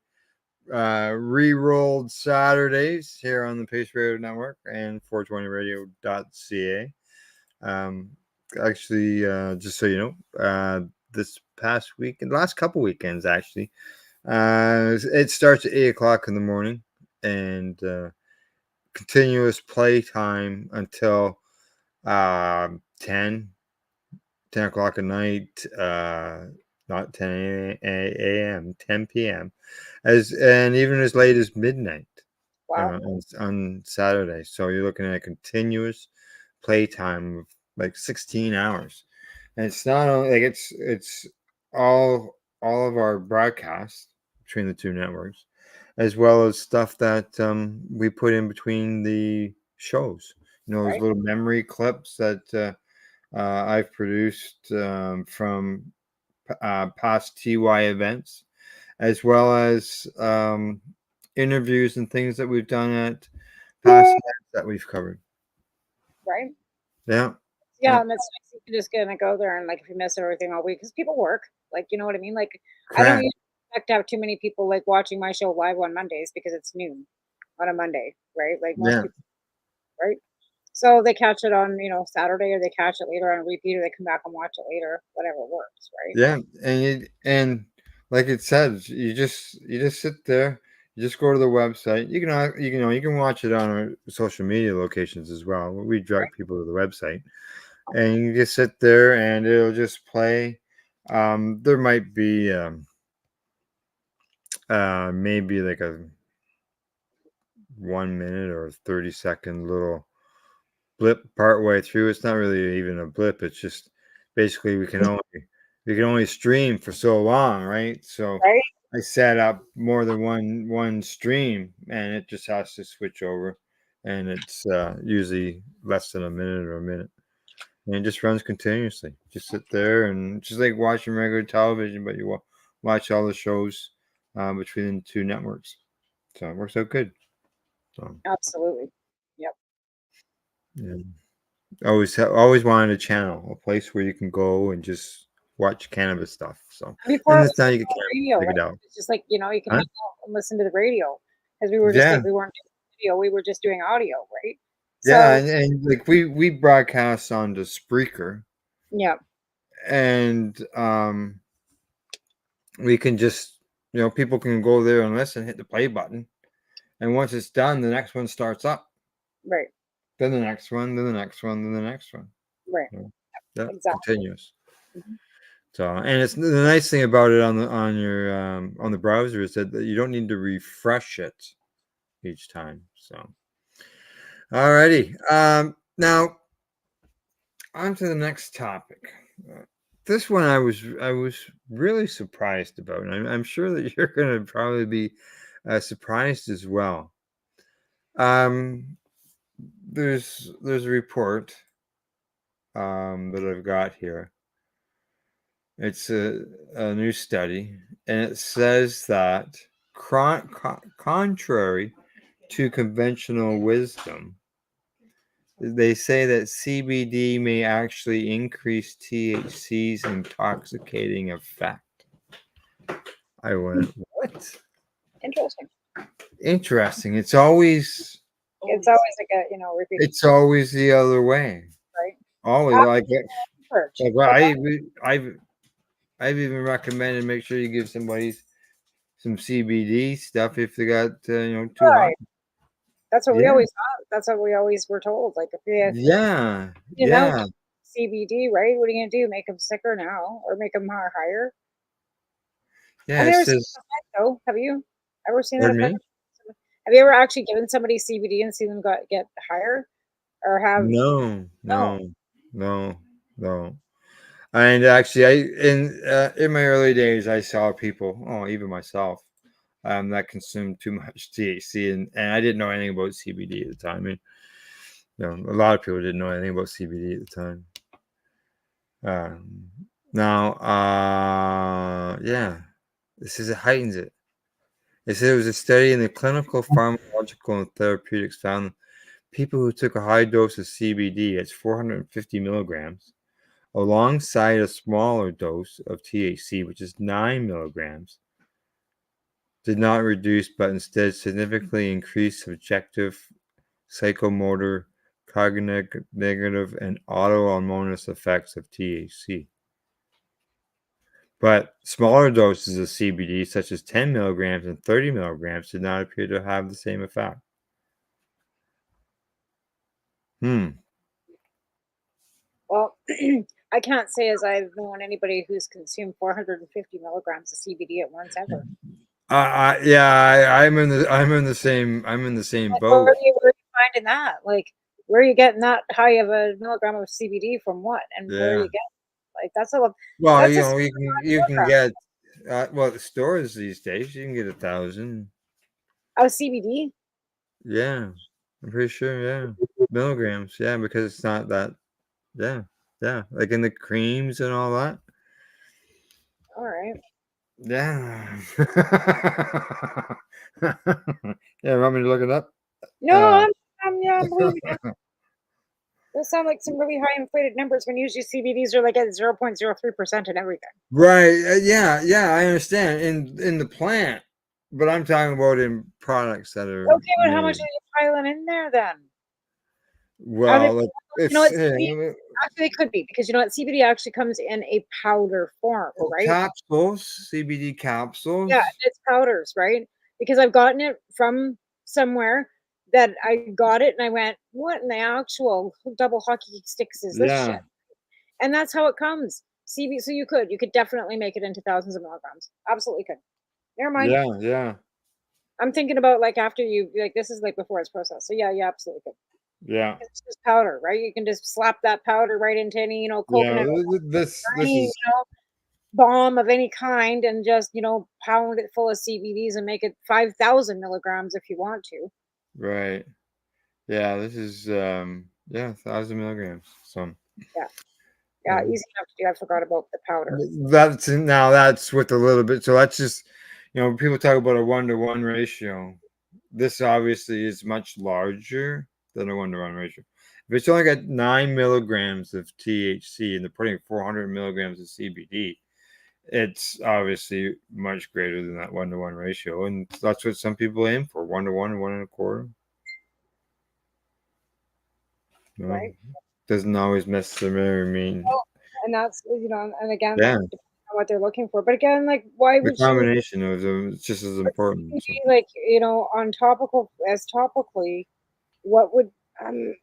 S1: re-rolled Saturdays here on the Pace Radio Network and 420radio.ca. Actually, just so you know, this past week and last couple weekends, actually, it starts at 8 o'clock in the morning and continuous play time until 10 o'clock at night, not 10 a.m., 10 p.m., and even as late as midnight.
S4: Wow.
S1: On Saturday. So you're looking at a continuous play time of like 16 hours. And it's not only like it's all of our broadcasts between the two networks. as well as stuff that we put in between the shows. Those
S4: Right.
S1: little memory clips that I've produced from past TY events, as well as interviews and things that we've done at past events that we've covered.
S4: Right.
S1: Yeah.
S4: Yeah, and that's nice. You can just gonna go there and, like, if you miss everything all week, because people work, like, you know what I mean? Like, I don't
S1: Correct.
S4: usually expect to have too many people, like, watching my show live on Mondays because it's noon on a Monday, right? Like, most
S1: Yeah.
S4: people, right? So they catch it on, Saturday, or they catch it later on repeat, or they come back and watch it later, whatever works, right?
S1: Yeah. And like it says, you just sit there. You just go to the website. You can watch it on our social media locations as well. We direct people to the website, and you just sit there, and it'll just play. There might be maybe like a 1 minute or 30-second little blip part way through. It's not really even a blip. It's just basically we can only stream for so long, right? So
S4: Right?
S1: I set up more than one stream, and it just has to switch over, and it's usually less than a minute or a minute, and it just runs continuously. Just sit there and just like watching regular television, but you watch all the shows between the two networks, so it works out good. So
S4: Absolutely. Yep.
S1: yeah. Always wanted a channel, a place where you can go and just watch cannabis stuff. So,
S4: And before
S1: and
S4: it
S1: this
S4: was
S1: time
S4: just
S1: you can
S4: on radio,
S1: check
S4: right?
S1: it out.
S4: It's just like, you can hang
S1: Huh?
S4: out and listen to the radio, because we were just
S1: Yeah,
S4: like, we weren't doing video, we were just doing audio, right?
S1: yeah,
S4: So,
S1: and like we broadcast on the Spreaker,
S4: yeah,
S1: and we can just people can go there and listen, hit the play button, and once it's done, the next one starts up.
S4: right,
S1: Then the next one, then the next one, then the next one.
S4: right,
S1: Yeah,
S4: exactly.
S1: continuous.
S4: Mhm.
S1: So, and it's the nice thing about it on the browser is that you don't need to refresh it each time. So, alrighty. Now on to the next topic. This one I was really surprised about, and I'm sure that you're going to probably be surprised as well. There's a report that I've got here. It's a new study, and it says that contrary to conventional wisdom, they say that CBD may actually increase THC's intoxicating effect. I went, what?
S4: Interesting.
S1: Interesting. It's always
S4: It's always like a, repeat,
S1: the other way.
S4: right?
S1: Always
S4: After
S1: like it.
S4: research,
S1: Like, well, I've even recommended make sure you give somebody some CBD stuff if they got too hot.
S4: right. That's what we
S1: Yeah,
S4: always thought. That's what we always were told. Like, if
S1: yeah,
S4: you know
S1: yeah.
S4: CBD, right? What are you gonna do? Make them sicker now, or make them higher?
S1: Yeah,
S4: I've
S1: it
S4: never seen
S1: says.
S4: that effect, though. Have you ever seen that
S1: Pardon
S4: effect?
S1: me?
S4: Have you ever actually given somebody CBD and seen them get higher, or have?
S1: No,
S4: No.
S1: no, no, no. And actually, in my early days, I saw people, even myself, that consumed too much THC, and I didn't know anything about CBD at the time. I mean, a lot of people didn't know anything about CBD at the time. Now, yeah, this is it heightens it. It said it was a study in the clinical, pharmacological, and therapeutics found people who took a high dose of CBD, it's 450 milligrams, alongside a smaller dose of THC, which is 9 milligrams, did not reduce but instead significantly increase subjective, psychomotor, cognitive, and autoimmune effects of THC. But smaller doses of CBD, such as 10 milligrams and 30 milligrams, did not appear to have the same effect.
S4: Well, I can't say as I've known anybody who's consumed 450 milligrams of CBD at once ever.
S1: I'm in the same
S4: Like,
S1: boat.
S4: where are you finding that? Like, where are you getting that high of a milligram of CBD from? What, and where are
S1: Yeah.
S4: you getting? Like, that's a
S1: Well,
S4: that's a
S1: you can
S4: milligram.
S1: get the stores these days you can get 1,000.
S4: Oh, CBD?
S1: Yeah, I'm pretty sure. Yeah, milligrams. Yeah, because it's not that. Yeah, yeah, like in the creams and all that.
S4: All right.
S1: Yeah. Yeah, want me to look it up?
S4: No,
S1: Uh,
S4: yeah, I'm believing you. Those sound like some really high inflated numbers when usually CBDs are like at 0.03% and everything.
S1: right. Yeah, yeah, I understand in the plant, but I'm talking about in products that are
S4: Okay, but how much
S1: made.
S4: are you piling in there then? I mean,
S1: Well,
S4: you know
S1: it's
S4: what? CBD actually it could be because you know what? CBD actually comes in a powder form, right?
S1: capsules, CBD
S4: Yeah,
S1: capsules.
S4: it's powders, right? Because I've gotten it from somewhere that I got it and I went, what in the actual double hockey sticks is this shit?
S1: Yeah,
S4: And that's how it comes. CBD, so you could definitely make it into thousands of milligrams. Absolutely could. Never mind.
S1: yeah, yeah,
S4: I'm thinking about like after you like this is like before it's processed. So yeah, absolutely could.
S1: yeah,
S4: It's just powder, right? You can just slap that powder right into any,
S1: yeah.
S4: coconut oil,
S1: This
S4: any,
S1: is
S4: balm of any kind and just, pound it full of CBDs and make it 5,000 milligrams if you want to.
S1: right. Yeah, this is 1,000 milligrams. So
S4: Yeah. Yeah.
S1: yeah.
S4: Easy enough to do. I forgot about the powder.
S1: That's with a little bit. So that's just, people talk about a 1-to-1 ratio. This obviously is much larger than a 1-to-1 ratio. If it's only got 9 milligrams of THC and they're putting 400 milligrams of CBD, it's obviously much greater than that 1-to-1 ratio. And that's what some people aim for, 1-to-1 and 1.25.
S4: Right.
S1: Doesn't always necessarily mean,
S4: Well, and that's, and again,
S1: yeah,
S4: depending on what they're looking for. But again, like, why
S1: the
S4: would you
S1: combination of them is just as important. So.
S4: be like, on topical as topically, what would, um,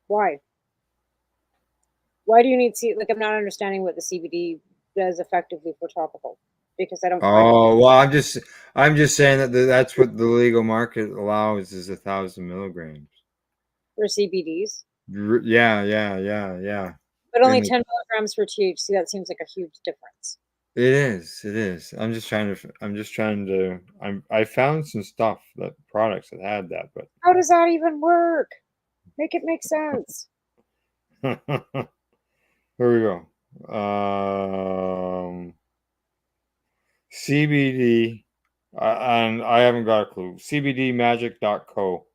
S4: why? Why do you need like, I'm not understanding what the CBD does effectively for topical because I don't find it
S1: Oh well, I'm just saying that that's what the legal market allows is 1,000 milligrams.
S4: for CBDs.
S1: Yeah, yeah, yeah, yeah.
S4: But only
S1: And
S4: 10 milligrams for THC, that seems like a huge difference.
S1: it is, it is. I found some stuff products that had that, but
S4: How does that even work? Make it make sense.
S1: here we go. CBD, and I haven't got a clue. CBDmagic.co.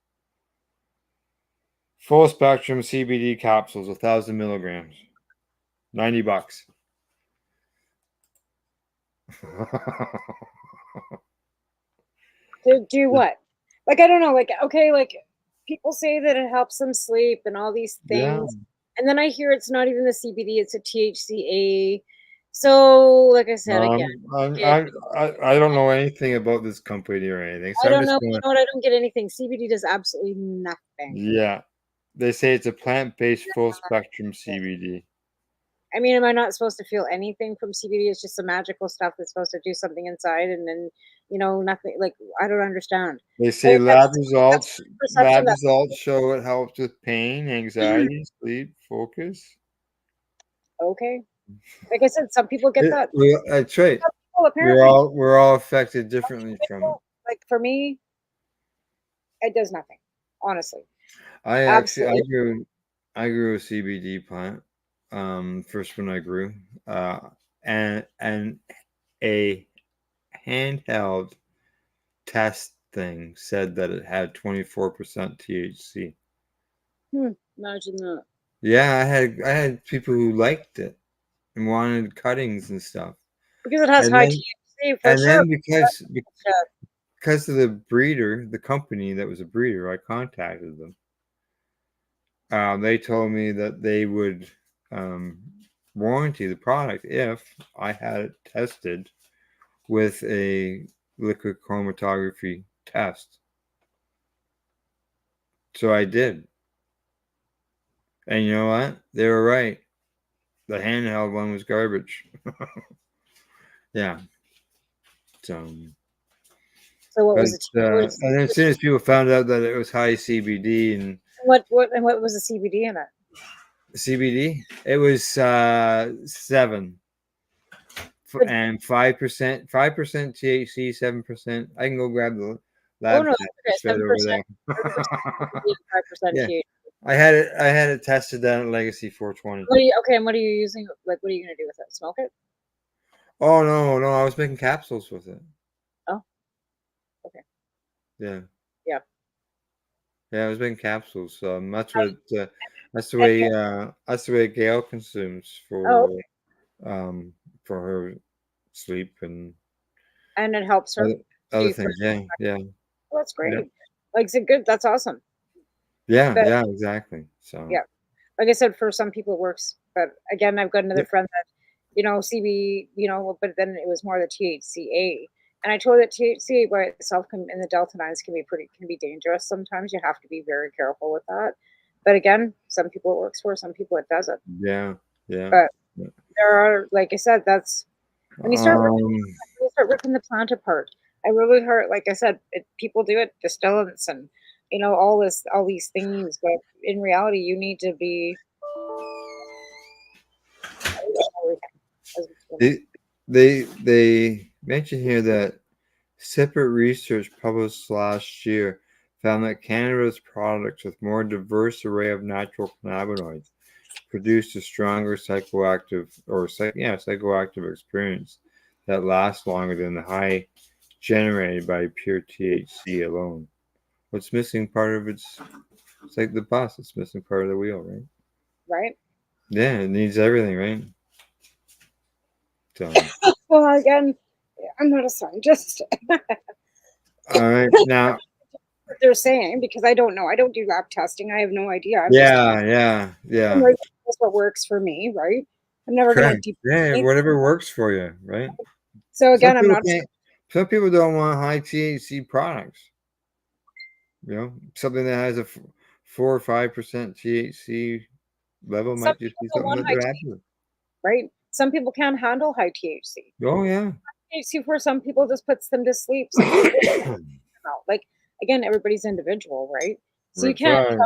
S1: Full spectrum CBD capsules, 1,000 milligrams, $90.
S4: To do what? Like, I don't know. Like, okay, like people say that it helps them sleep and all these
S1: Yeah.
S4: things. And then I hear it's not even the CBD, it's a THCA. So, like I said, again,
S1: I don't know anything about this company or anything, so
S4: I
S1: I'm
S4: don't
S1: just
S4: know. You
S1: going.
S4: know what? I don't get anything. CBD does absolutely nothing.
S1: Yeah, they say it's a plant-based full spectrum CBD.
S4: I mean, am I not supposed to feel anything from CBD? It's just some magical stuff that's supposed to do something inside, and then, nothing. Like, I don't understand.
S1: They
S4: I
S1: say
S4: guess that's perception
S1: lab
S4: that
S1: results show it helps with pain, anxiety, sleep, focus.
S4: okay. Like I said, some people get that.
S1: That's right.
S4: Some people apparently,
S1: We're all affected
S4: some
S1: differently from it.
S4: people, like for me, it does nothing. Honestly,
S1: I actually
S4: absolutely.
S1: I grew a CBD plant. First one I grew, and a handheld test thing said that it had 24% THC.
S4: Imagine that.
S1: Yeah, I had people who liked it and wanted cuttings and stuff.
S4: Because it has
S1: And
S4: high
S1: then
S4: THC for sure.
S1: because of the breeder, the company that was a breeder, I contacted them. They told me that they would warranty the product if I had it tested with a liquid chromatography test. So I did. And you know what? They were right. The handheld one was garbage. Yeah. So
S4: what was it?
S1: and then as soon as people found out that it was high CBD and
S4: What was the CBD in it?
S1: CBD, it was 7 and 5% THC, 7%. I can go grab the
S4: Oh
S1: lab
S4: no,
S1: test
S4: that's okay.
S1: right over there.
S4: 5%
S1: Yeah,
S4: THC.
S1: I had it tested down at Legacy 420.
S4: Okay, and what are you using? Like, what are you gonna do with it? Smoke it?
S1: Oh no, I was making capsules with it.
S4: Oh, okay.
S1: Yeah,
S4: Yeah.
S1: I was making capsules. That's
S4: I,
S1: what
S4: and,
S1: that's the way Gail consumes
S4: oh,
S1: um for her sleep and
S4: and it helps her.
S1: other,
S4: Do
S1: other
S4: you
S1: things. Yeah,
S4: Oh, that's
S1: yeah,
S4: great. Like, is it good? That's awesome.
S1: yeah,
S4: But
S1: yeah, exactly. So
S4: yeah, like I said, for some people it works. But again, I've got another
S1: yeah,
S4: friend that, CB, but then it was more the THCA. And I told her that THCA by itself and the delta 9s can be dangerous sometimes. You have to be very careful with that. But again, some people it works for, some people it doesn't.
S1: yeah,
S4: But
S1: yeah.
S4: there are, like I said, that's when you start ripping the plant apart. I really heard, like I said, people do it, distillants and all these things, but in reality, you need to be.
S1: They mention here that separate research published last year found that cannabis products with more diverse array of natural cannabinoids produced a stronger psychoactive experience that lasts longer than the high generated by pure THC alone. What's missing part of it's like the bus, it's missing part of the wheel, right?
S4: Right.
S1: Yeah, it needs everything, right? So
S4: Well, again, I'm not a scientist.
S1: all right, now
S4: What they're saying, because I don't know. I don't do lab testing. I have no idea. I'm just
S1: yeah.
S4: that's what works for me, right? I'm never going to
S1: Correct.
S4: deep.
S1: Yeah, whatever works for you, right?
S4: So
S1: Some
S4: again, I'm
S1: people
S4: not.
S1: can't. Some people don't want high THC products. Something that has a 4 or 5% THC level
S4: Some
S1: might just
S4: people
S1: be
S4: don't
S1: something
S4: want
S1: that
S4: high
S1: they're happy
S4: THC,
S1: with.
S4: right? Some people can't handle high THC.
S1: Oh yeah.
S4: THC for some people just puts them to sleep. Some people like again, everybody's individual, right? So
S1: That's right.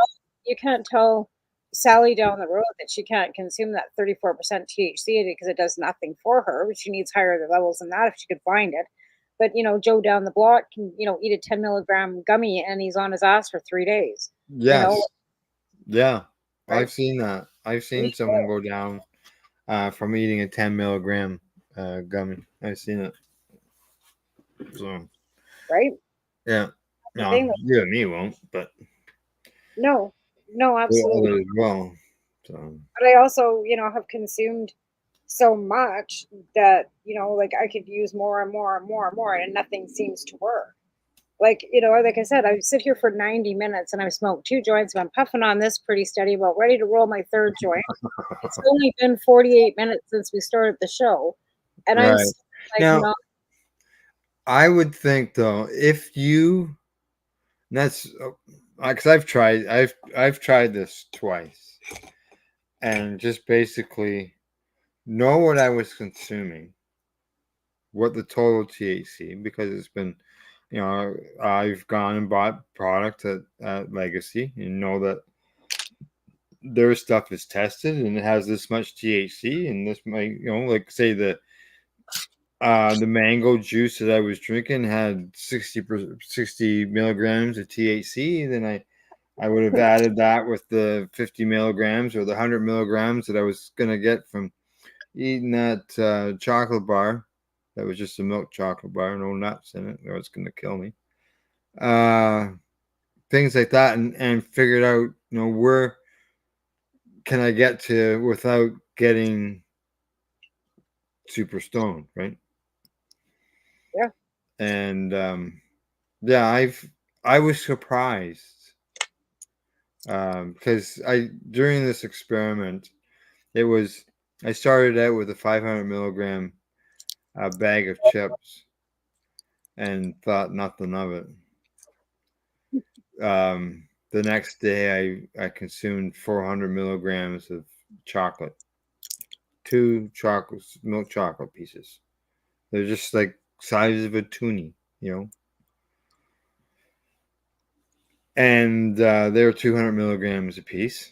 S4: you can't tell Sally down the road that she can't consume that 34% THC because it does nothing for her. She needs higher levels than that if she could find it. But Joe down the block can eat a 10 milligram gummy and he's on his ass for 3 days.
S1: Yes. Yeah.
S4: Right?
S1: I've seen that. I've seen
S4: Me
S1: someone
S4: too.
S1: go down from eating a 10 milligram gummy. I've seen it. So
S4: Right?
S1: yeah.
S4: The
S1: No,
S4: thing.
S1: you and me won't, but
S4: No, absolutely.
S1: others will. So
S4: But I also, have consumed so much that, like I could use more and more and more and more, and nothing seems to work. Like, like I said, I sit here for 90 minutes and I've smoked 2 joints and I'm puffing on this pretty steady, about ready to roll my third joint. It's only been 48 minutes since we started the show. And I'm
S1: right.
S4: still, like,
S1: Now
S4: not.
S1: I would think though, if you that's because I've tried this twice and just basically know what I was consuming, what the total THC, because it's been, I've gone and bought product at Legacy and know that their stuff is tested and it has this much THC and this might, like say the mango juice that I was drinking had 60 milligrams of THC. Then I would have added that with the 50 milligrams or the 100 milligrams that I was going to get from eating that chocolate bar. That was just a milk chocolate bar, no nuts in it. That was going to kill me. Things like that, and figured out, where can I get to without getting super stoned, right?
S4: Yeah.
S1: And yeah, I was surprised because during this experiment, I started out with a 500 milligram bag of chips and thought nothing of it. The next day, I consumed 400 milligrams of chocolate, 2 milk chocolate pieces. They're just like size of a toonie, and they were 200 milligrams a piece.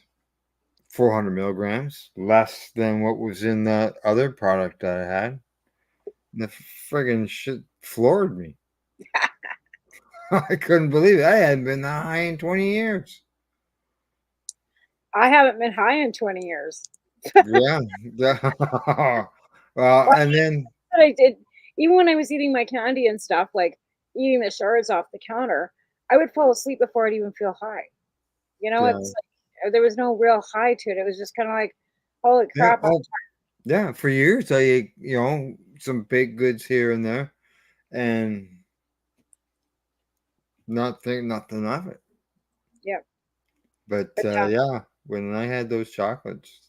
S1: 400 milligrams, less than what was in that other product that I had. The friggin' shit floored me. I couldn't believe it. I hadn't been that high in 20 years.
S4: I haven't been high in 20 years.
S1: Yeah. Well, and then
S4: But I did, even when I was eating my candy and stuff, like eating the shards off the counter, I would fall asleep before I'd even feel high. You know,
S1: yeah,
S4: it's like there was no real high to it. It was just kind of like, holy
S1: yeah,
S4: crap.
S1: oh, yeah. For years, I ate, some baked goods here and there, and not think nothing of it.
S4: Yeah.
S1: But
S4: But yeah,
S1: yeah, when I had those chocolates,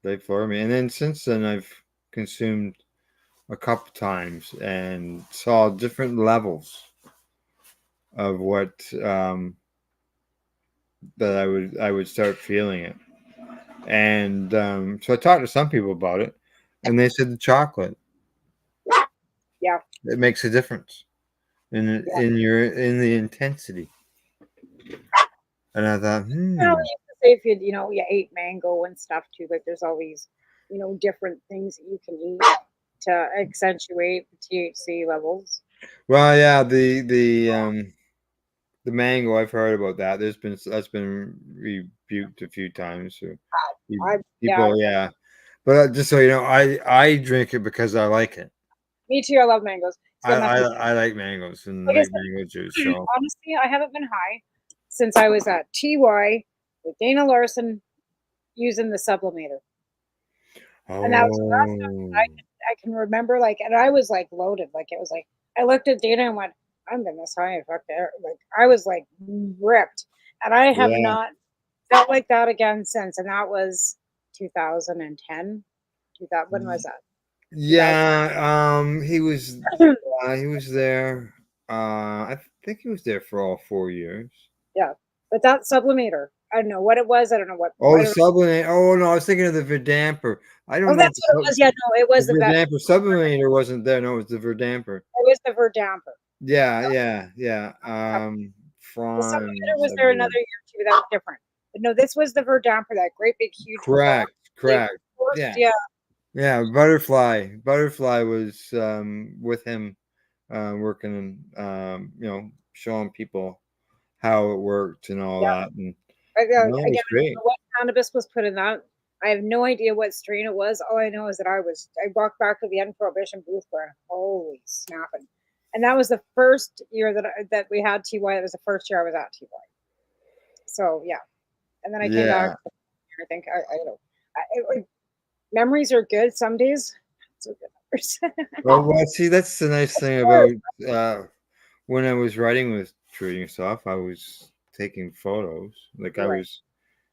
S1: they floored me. And then since then, I've consumed a couple times and saw different levels of what that I would start feeling it. And so I talked to some people about it, and they said the chocolate
S4: yeah,
S1: it makes a difference in
S4: yeah.
S1: in the intensity. And I thought,
S4: You know, you used to say if you ate mango and stuff too, like there's all these, different things that you can eat to accentuate the THC levels.
S1: well, yeah, the mango, I've heard about that. That's been rebuked a few times. So
S4: Yeah,
S1: people, yeah. But just so you know, I drink it because I like it.
S4: me too. I love mangoes. It's got nothing.
S1: I like mangoes and
S4: Like I
S1: make
S4: said,
S1: mango juice. So
S4: honestly, I haven't been high since I was at TY with Dana Larson using the sublimator. And that was the last time
S1: oh
S4: I can remember, like, and I was like loaded. Like, it was like, I looked at Dana and went, I'm been this high. Fuck there. Like, I was like ripped. And I have
S1: yeah.
S4: not felt like that again since. And that was 2010. 2000, when was that?
S1: Yeah, he was there. I think he was there for all 4 years.
S4: Yeah. But that sublimator, I don't know what it was. I don't know what.
S1: Oh,
S4: I
S1: the
S4: don't,
S1: sublimate. Oh no, I was thinking of the Verdamper. I
S4: oh,
S1: don't know if
S4: that's what it was. Yeah, no, it
S1: the
S4: was the
S1: Verdamper sublimator wasn't there. No, it was the Verdamper.
S4: it was the Verdamper.
S1: Yeah, yeah, yeah.
S4: The sublimator
S1: Franz,
S4: was
S1: I
S4: there another
S1: believe.
S4: year too. That was different. But no, this was the Verdamper, that great big huge ball.
S1: Correct, correct. Yeah,
S4: Yeah.
S1: yeah. Butterfly was with him, working and showing people how it worked and all
S4: Yeah.
S1: that, and
S4: Again,
S1: no,
S4: I
S1: it was
S4: don't
S1: great.
S4: know what cannabis was put in that. I have no idea what strain it was. All I know is that I walked back to the end prohibition booth going, holy snapping. And that was the first year that we had TY. It was the first year I was at TY. So yeah. And then I came back.
S1: Yeah.
S4: I think I don't know. Like, memories are good some days. So good others.
S1: Well, see, that's the nice thing about when I was writing with Treating Yourself, I was taking photos. Like I
S4: Right.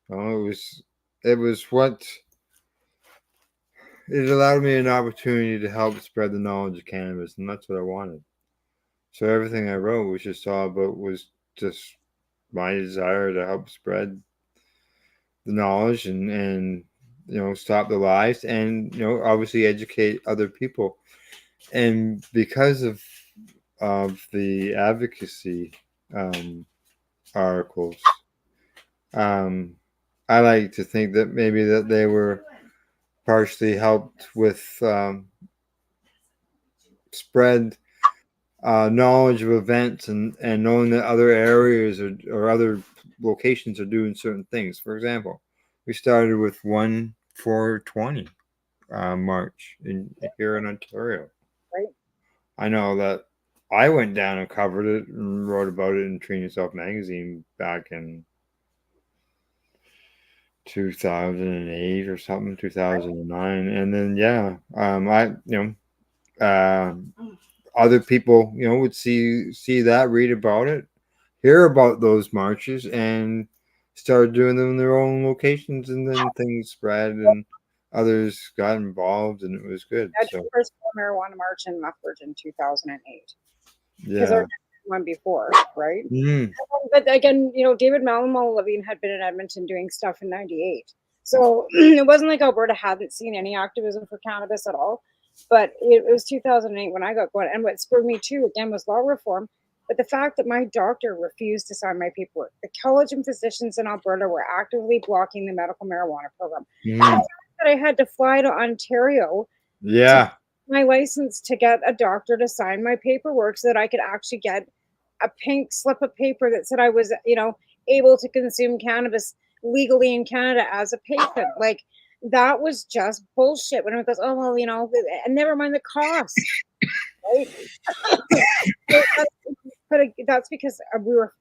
S1: was, it was what it allowed me an opportunity to help spread the knowledge of cannabis, and that's what I wanted. So everything I wrote was just all about was just my desire to help spread the knowledge and stop the lies and obviously educate other people. And because of the advocacy articles, I like to think that maybe that they were partially helped with spread knowledge of events and knowing that other areas or other locations are doing certain things. For example, we started with 1/4/20 march here in Ontario.
S4: Right.
S1: I know that I went down and covered it and wrote about it in Treating Yourself magazine back in 2008 or something, 2009, and then other people would see that, read about it, hear about those marches, and start doing them in their own locations, and then things spread and others got involved, and it was good.
S4: I did
S1: So
S4: the first marijuana march in Lethbridge in 2008. Because
S1: yeah.
S4: I one before, right?
S1: Mhm.
S4: But again, David Malamal Levine had been in Edmonton doing stuff in '98. So it wasn't like Alberta hadn't seen any activism for cannabis at all. But it was 2008 when I got going. And what spurred me too, again, was law reform. But the fact that my doctor refused to sign my paperwork. The college and physicians in Alberta were actively blocking the medical marijuana program.
S1: Mhm.
S4: The fact that I had to fly to Ontario
S1: Yeah.
S4: my license to get a doctor to sign my paperwork so that I could actually get a pink slip of paper that said I was, able to consume cannabis legally in Canada as a patient. Like, that was just bullshit. When it goes, oh, well, and never mind the cost, right? But that's because we were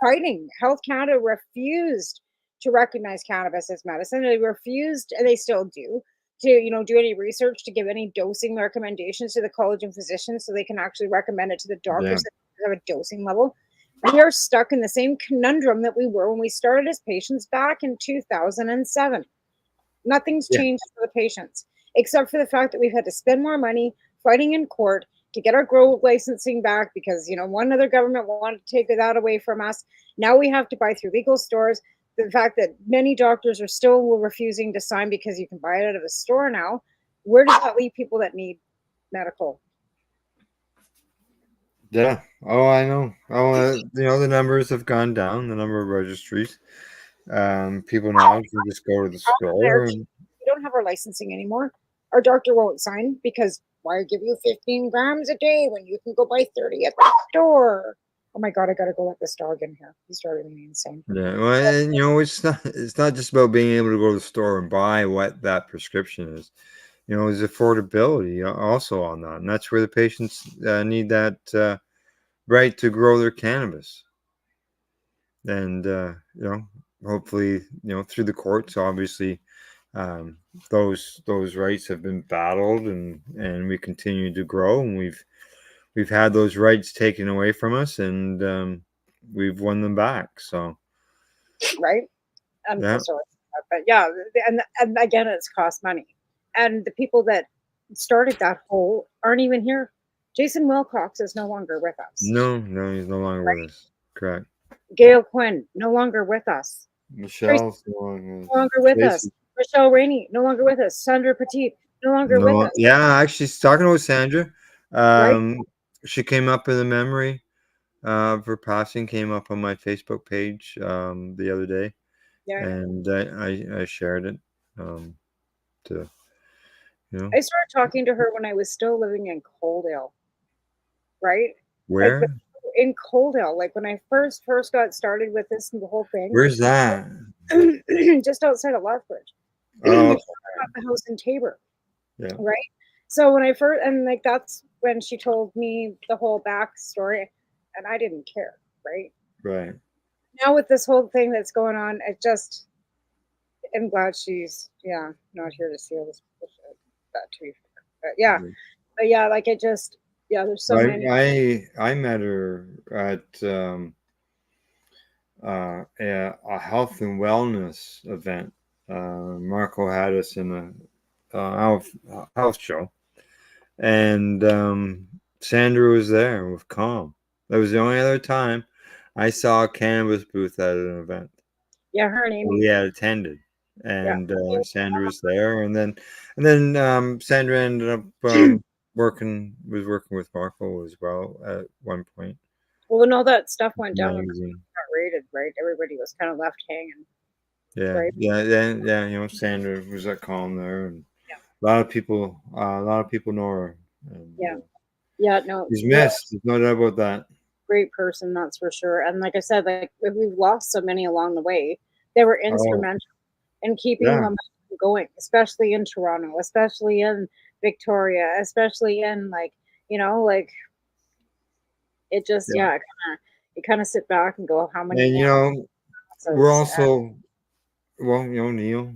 S4: fighting. Health Canada refused to recognize cannabis as medicine. They refused, and they still do, to do any research, to give any dosing recommendations to the College of Physicians so they can actually recommend it to the doctors that have a dosing level. We are stuck in the same conundrum that we were when we started as patients back in 2007. Nothing's changed for the patients, except for the fact that we've had to spend more money fighting in court to get our grow licensing back because, one other government wanted to take that away from us. Now we have to buy through legal stores. The fact that many doctors are still refusing to sign because you can buy it out of a store now. Where does that leave people that need medical?
S1: Yeah. Oh, I know. Oh, the numbers have gone down, the number of registries. People now can just go to the store.
S4: We don't have our licensing anymore. Our doctor won't sign because why give you 15 grams a day when you can go buy 30 at the store? Oh my God, I gotta go let this dog in here. He's driving me insane.
S1: Yeah, well, and it's not just about being able to go to the store and buy what that prescription is. There's affordability also on that, and that's where the patients need that right to grow their cannabis. And hopefully, through the courts, obviously, those rights have been battled, and we continue to grow, and we've had those rights taken away from us, and we've won them back. So,
S4: right. I'm so sorry, but yeah, and again, it's cost money, and the people that started that hole aren't even here. Jason Wilcox is no longer with us.
S1: No, he's no longer with us. Correct.
S4: Gail Quinn, no longer with us.
S1: Michelle's
S4: no longer with us. Michelle Rainey, no longer with us. Sandra Petit, no longer with us.
S1: Yeah, actually, talking about Sandra, she came up in the memory of her passing, came up on my Facebook page the other day. Yeah. And I shared it to,
S4: I started talking to her when I was still living in Coaldale, right?
S1: Where?
S4: Like, in Coaldale, like when I first got started with this and the whole thing.
S1: Where's that?
S4: Just outside of Lethbridge.
S1: Oh,
S4: the house in Tabor.
S1: Yeah.
S4: Right. So when I first, and like that's when she told me the whole backstory, and I didn't care. Right.
S1: Right.
S4: Now with this whole thing that's going on, I'm glad she's not here to see all this bullshit. That to be fair. But yeah, like it just. Yeah, there's so many.
S1: I met her at a health and wellness event. Marco had us in a health show, and Sandra was there with Calm. That was the only other time I saw a cannabis booth at an event.
S4: Yeah, her name.
S1: We had attended, and Sandra was there, and then Sandra ended up. working with Marco as well at one point.
S4: Well, when all that stuff went down, it got raided, right? Everybody was kind of left hanging.
S1: Yeah, right? yeah. Sandra was at Calm there, and a lot of people know her. And,
S4: no,
S1: she's missed. There's no doubt about that.
S4: Great person, that's for sure. And like I said, like we've lost so many along the way. They were instrumental in keeping them going, especially in Toronto, especially in Victoria, especially in it just you kind of sit back and go, how many?
S1: And we're also Neil.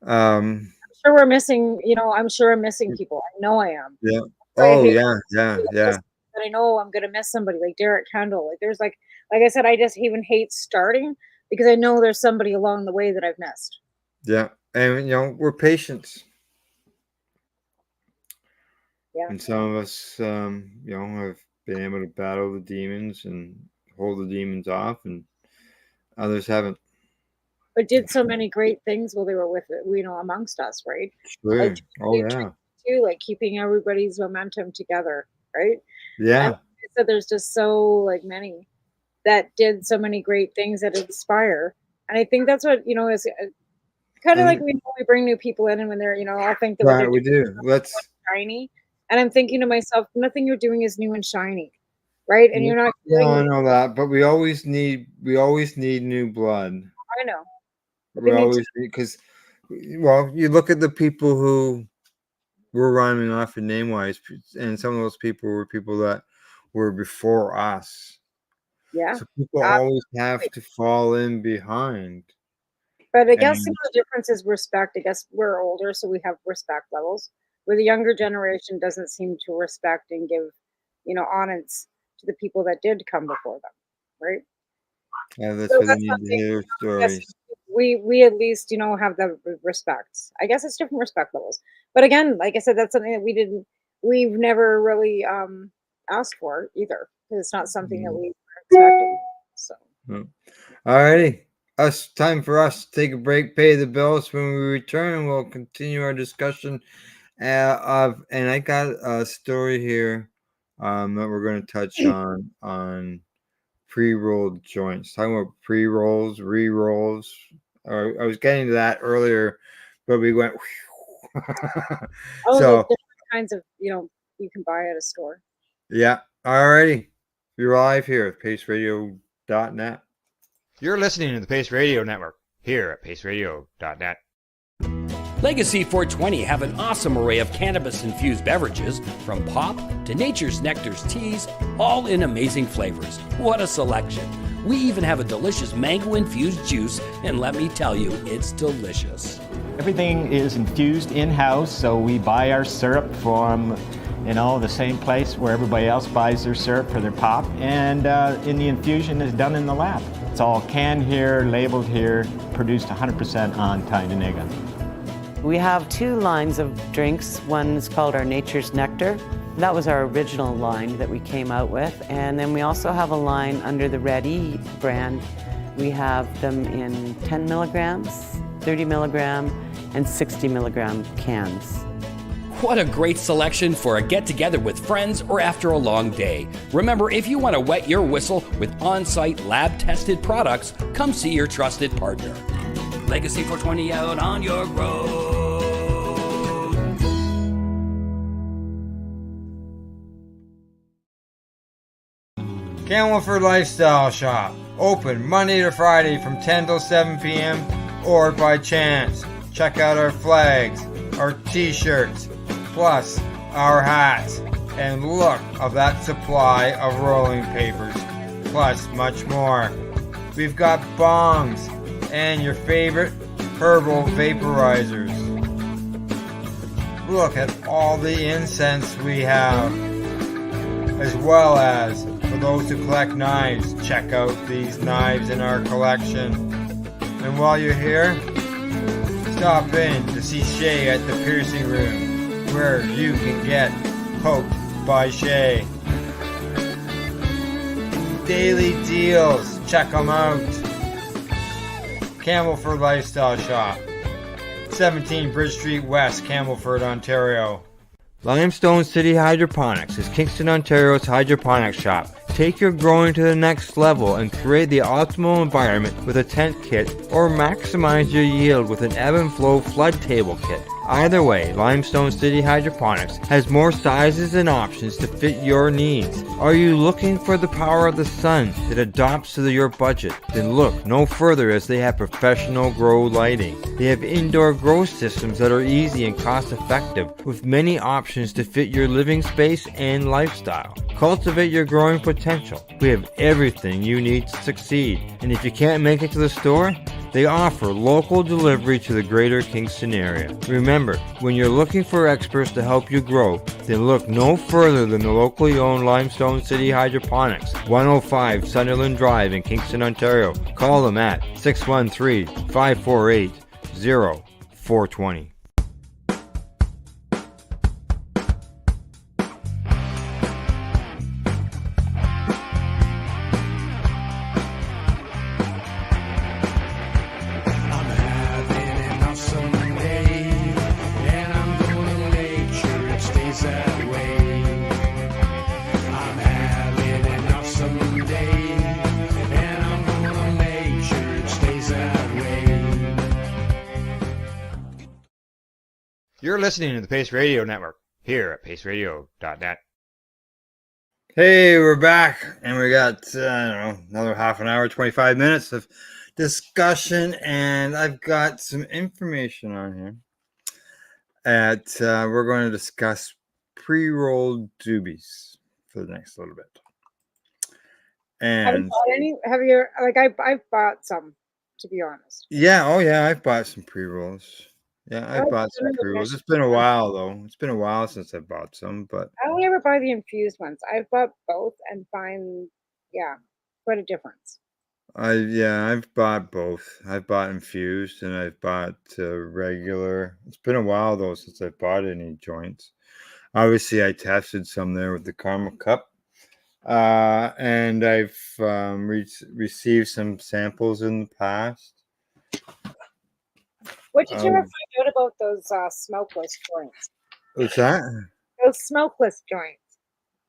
S4: I'm sure we're missing. I'm sure I'm missing people. I know I am.
S1: Yeah. Oh yeah.
S4: But I know I'm gonna miss somebody like Derek Kendall. Like there's like I said, I just even hate starting because I know there's somebody along the way that I've missed.
S1: Yeah, and we're patients.
S4: Yeah.
S1: And some of us, have been able to battle the demons and hold the demons off, and others haven't.
S4: But did so many great things while they were with amongst us, right?
S1: Sure.
S4: Too, like keeping everybody's momentum together, right?
S1: Yeah.
S4: So there's just so many that did so many great things that inspire, and I think that's what is Kind of like we bring new people in, and when they're, all think that what they're
S1: we
S4: doing
S1: do. Let's
S4: is shiny. And I'm thinking to myself, nothing you're doing is new and shiny, right? And you're not.
S1: Yeah, I know that, but we always need new blood.
S4: I know.
S1: We always because, well, you look at the people who were rhyming off in name wise, and some of those people were people that were before us.
S4: Yeah.
S1: So people always have to fall in behind.
S4: But I guess the difference is respect. I guess we're older, so we have respect levels. Where the younger generation doesn't seem to respect and give, honors to the people that did come before them, right?
S1: Yeah, that's why they need to hear stories.
S4: We at least, have the respect. I guess it's different respect levels. But again, like I said, that's something that we've never really asked for either, because it's not something that we were expecting. So.
S1: All righty. Time for us to take a break, pay the bills. When we return, we'll continue our discussion and I got a story here that we're going to touch on pre-rolled joints. Talking about pre-rolls, re-rolls. I was getting to that earlier, but we went.
S4: So different kinds of you can buy at a store.
S1: Yeah. Alrighty. You're live here at paceradio.net.
S10: You're listening to the Pace Radio Network here at paceradio.net.
S8: Legacy 420 have an awesome array of cannabis-infused beverages, from pop to Nature's Nectar's teas, all in amazing flavors. What a selection. We even have a delicious mango-infused juice, and let me tell you, it's delicious.
S11: Everything is infused in-house, so we buy our syrup from, the same place where everybody else buys their syrup for their pop, and the infusion is done in the lab. It's all canned here, labeled here, produced 100% on Tyndonega.
S9: We have 2 lines of drinks. One is called our Nature's Nectar. That was our original line that we came out with. And then we also have a line under the Red E brand. We have them in 10 milligrams, 30 milligram, and 60 milligram cans.
S8: What a great selection for a get-together with friends or after a long day. Remember, if you want to wet your whistle with on-site lab-tested products, come see your trusted partner. Legacy 420 out on your road.
S1: Campbellford Lifestyle Shop. Open Monday to Friday from 10 till 7 p.m. or by chance. Check out our flags, our t-shirts, plus our hats, and look of that supply of rolling papers, plus much more. We've got bongs and your favorite herbal vaporizers. Look at all the incense we have, as well as for those who collect knives, check out these knives in our collection. And while you're here, stop in to see Shay at the piercing room, where you can get poked by Shay. Daily deals, check them out. Campbellford Lifestyle Shop, 17 Bridge Street West, Campbellford, Ontario. Limestone City Hydroponics is Kingston, Ontario's hydroponics shop. Take your growing to the next level and create the optimal environment with a tent kit, or maximize your yield with an ebb and flow flood table kit. Either way, Limestone City Hydroponics has more sizes and options to fit your needs. Are you looking for the power of the sun that adapts to your budget? Then look no further, as they have professional grow lighting. They have indoor grow systems that are easy and cost effective, with many options to fit your living space and lifestyle. Cultivate your growing potential. We have everything you need to succeed. And if you can't make it to the store, they offer local delivery to the greater Kingston area. Remember, when you're looking for experts to help you grow, then look no further than the locally owned Limestone City Hydroponics, 105 Sunderland Drive in Kingston, Ontario. Call them at 613-548-0420.
S10: You're listening to the Pace Radio Network here at paceradio.net.
S1: Hey, we're back, and we got, I don't know, another half an hour, 25 minutes of discussion, and I've got some information on here. We're going to discuss pre-rolled doobies for the next little bit.
S4: Have you
S1: And
S4: bought any? Have you, like, I've bought some, to be honest.
S1: yeah, oh yeah, I've bought some pre-rolls. Yeah, I've
S4: I
S1: bought some
S4: general
S1: pre-rolls.
S4: admission
S1: It's been a
S4: ones.
S1: while, though. It's been a while since I bought some, but
S4: I only ever buy the infused ones. I've bought both and find, yeah, quite a difference.
S1: I've bought both. I've bought infused and I've bought regular. It's been a while though since I bought any joints. Obviously, I tested some there with the Caramel Cup, and I've received some samples in the past.
S4: What did you ever find out about those smokeless joints?
S1: What's that?
S4: Those smokeless joints.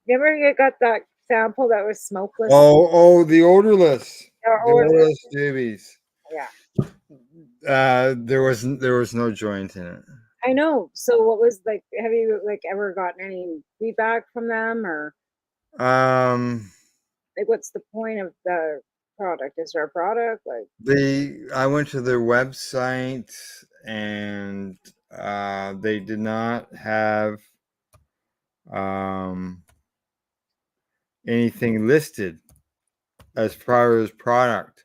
S4: You ever got that sample that was smokeless?
S1: Oh, the odorless.
S4: Or
S1: The odorless doobies.
S4: Yeah.
S1: There was no joint in it.
S4: I know. So what was like, have you like ever gotten any feedback from them, or like what's the point of the product? Is there a product? Like
S1: I went to their website and they did not have anything listed as far as product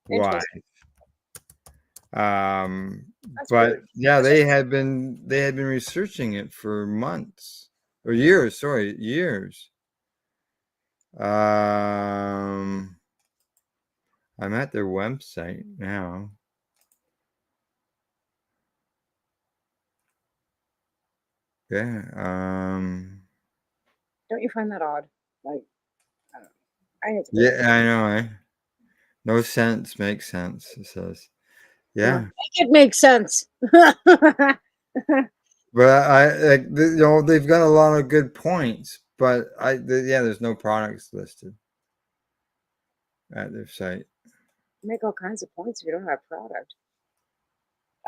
S1: wise. But yeah, they had been researching it for months or years. Sorry, years. I'm at their website now. Yeah.
S4: don't you find that odd? Like, I don't know. I think it's
S1: Yeah, I know. No sense makes sense. It says, yeah.
S4: make it make sense.
S1: But I like they've got a lot of good points, but there's no products listed at their site.
S4: Make all kinds of points if you don't have product.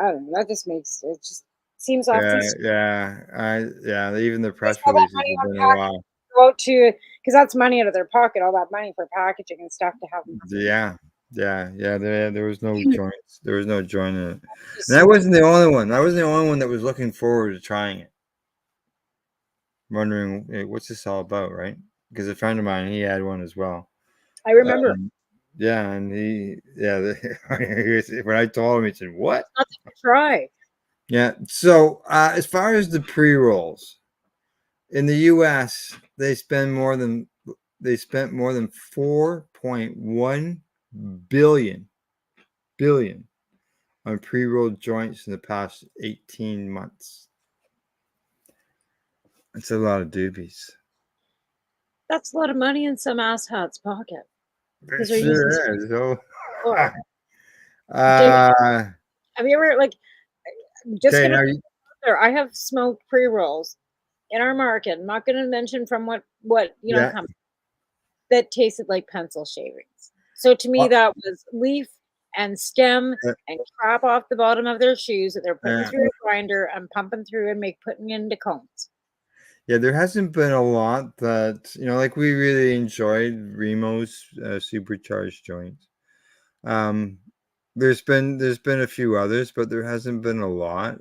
S4: I don't know. That just makes it just seems awfully.
S1: Even the press releases have been a while.
S4: Go out to because that's money out of their pocket. All that money for packaging and stuff to have them.
S1: Yeah. There was no joints. There was no joint in it. And I wasn't the only one. I wasn't the only one that was looking forward to trying it. Wondering, hey, what's this all about, right? Because a friend of mine, he had one as well.
S4: I remember.
S1: And when I told him, he said, "What?"
S4: Nothing to try.
S1: Yeah. So as far as the pre-rolls in the U.S., they spent more than 4.1 billion on pre-rolled joints in the past 18 months. That's a lot of doobies.
S4: That's a lot of money in some asshat's pocket.
S1: It sure is. So,
S4: have you ever just
S1: okay,
S4: I have smoked pre-rolls in our market. I'm not going to mention from what company that tasted like pencil shavings. So to me, that was leaf and stem and crap off the bottom of their shoes that they're putting through a grinder and pumping through and putting into cones.
S1: Yeah, there hasn't been a lot that like we really enjoyed Remo's supercharged joints. There's been a few others, but there hasn't been a lot.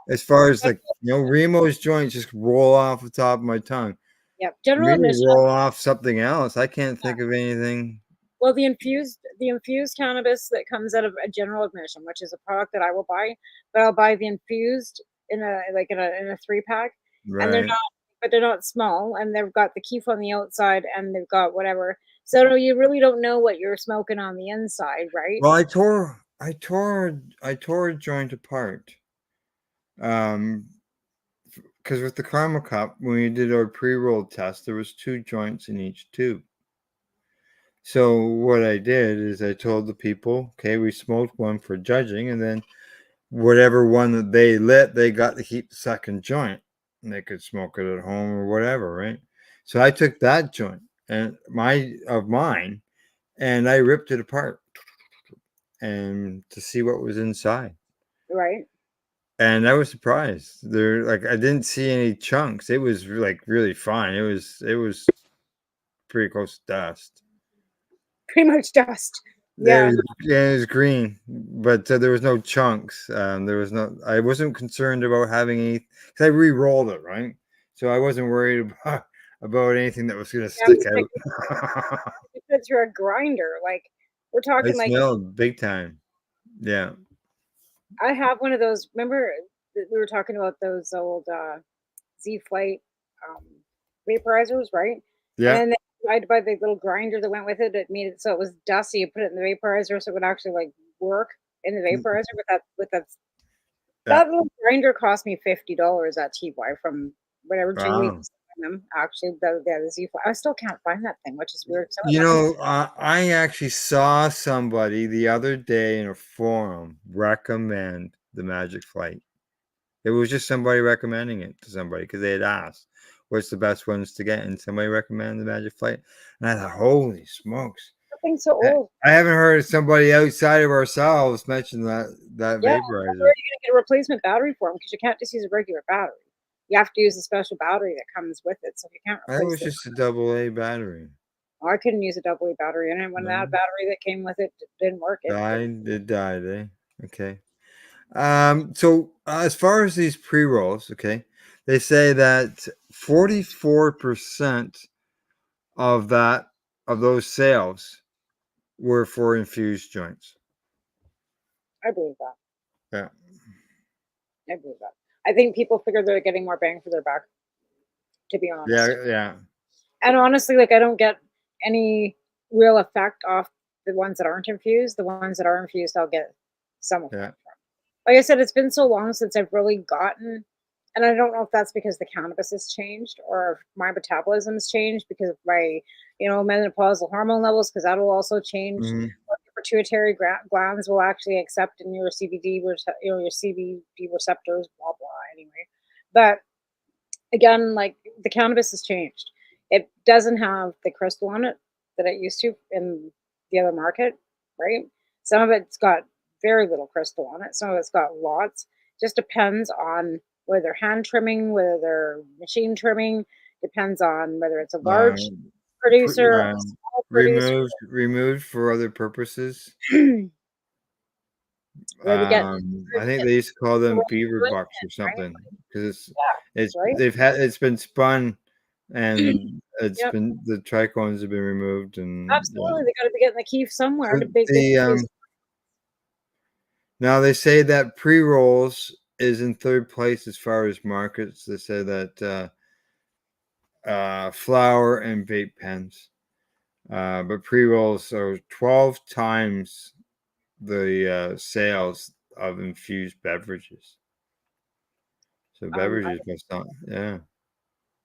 S1: As far as Remo's joints just roll off the top of my tongue.
S4: Yep, general admission.
S1: Roll off something else. I can't think of anything.
S4: Well, the infused cannabis that comes out of a general admission, which is a product that I will buy, but I'll buy the infused in a 3-pack, and they're not small, and they've got the keef on the outside, and they've got whatever. So you really don't know what you're smoking on the inside, right?
S1: Well, I tore a joint apart. Because with the Caramel Cup, when we did our pre-roll test, there was 2 joints in each tube. So what I did is I told the people, okay, we smoked one for judging, and then whatever one that they lit, they got to keep the second joint, and they could smoke it at home or whatever, right? So I took that joint and mine, and I ripped it apart and to see what was inside.
S4: Right.
S1: And I was surprised. There, like, I didn't see any chunks. It was like really fine. It was pretty close to dust.
S4: Pretty much dust.
S1: Yeah,
S4: Yeah.
S1: it was green, but there was no chunks. There was no. I wasn't concerned about having any because I re-rolled it, right? So I wasn't worried about anything that was going to
S4: Yeah, I'm
S1: stick
S4: just like,
S1: out.
S4: because you're a grinder. Like, we're
S1: I
S4: talking like
S1: smelled big time. Yeah.
S4: I have one of those. Remember we were talking about those old Z Flight um, vaporizers, right? And
S1: Yeah.
S4: then I'd buy the little grinder that went with it. It made it so it was dusty. You put it in the vaporizer so it would actually like work in the vaporizer. But
S1: Yeah.
S4: that little grinder cost me $50 at TY from whatever Julie
S1: Wow.
S4: was selling them. Actually, the Z Flight. I still can't find that thing, which is weird. So
S1: You know, I actually saw somebody the other day in a forum recommend the Magic Flight. It was just somebody recommending it to somebody because they had asked, "What's the best ones to get?" And somebody recommended the Magic Flight, and I thought, "Holy smokes!"
S4: that thing's so old.
S1: I haven't heard somebody outside of ourselves mention that
S4: Yeah, where
S1: vaporizer.
S4: are you gonna get a replacement battery for them? Because you can't just use a regular battery. You have to use a special battery that comes with it. So if you can't
S1: That
S4: replace
S1: was
S4: it,
S1: just a AA battery.
S4: I couldn't use a AA battery. And then when
S1: No,
S4: that battery that came with it didn't work,
S1: it died. Eh? Okay. So as far as these pre-rolls, okay, they say that 44% of those sales were for infused joints.
S4: I believe that.
S1: Yeah.
S4: I believe that. I think people figure they're getting more bang for their buck, to be honest.
S1: Yeah.
S4: And honestly, like I don't get any real effect off the ones that aren't infused. The ones that are infused, I'll get some effect
S1: Yeah.
S4: from. Like I said, it's been so long since I've really gotten, and I don't know if that's because the cannabis has changed or if my metabolism's changed because of my, menopausal hormone levels, because that'll also change
S1: Hmm.
S4: what your pituitary glands will actually accept in your your CBD receptors, blah blah. Anyway, but again, like the cannabis has changed. It doesn't have the crystal on it that it used to in the other market, right? Some of it's got very little crystal on it. Some of it's got lots. Just depends on whether they're hand trimming, whether they're machine trimming. Depends on whether it's a large producer or a small producer.
S1: Removed for other purposes.
S4: Where they get,
S1: I think they used to call them beaver bucks or
S4: right?
S1: something because
S4: Yeah, right.
S1: it's been spun and
S4: Yep,
S1: the trichomes have been removed and
S4: absolutely. They got to be getting the keef somewhere
S1: so
S4: to big
S1: the now they say that pre-rolls is in third place as far as markets. They say that flower and vape pens, but pre-rolls are 12 times the sales of infused beverages. So beverages must not, yeah.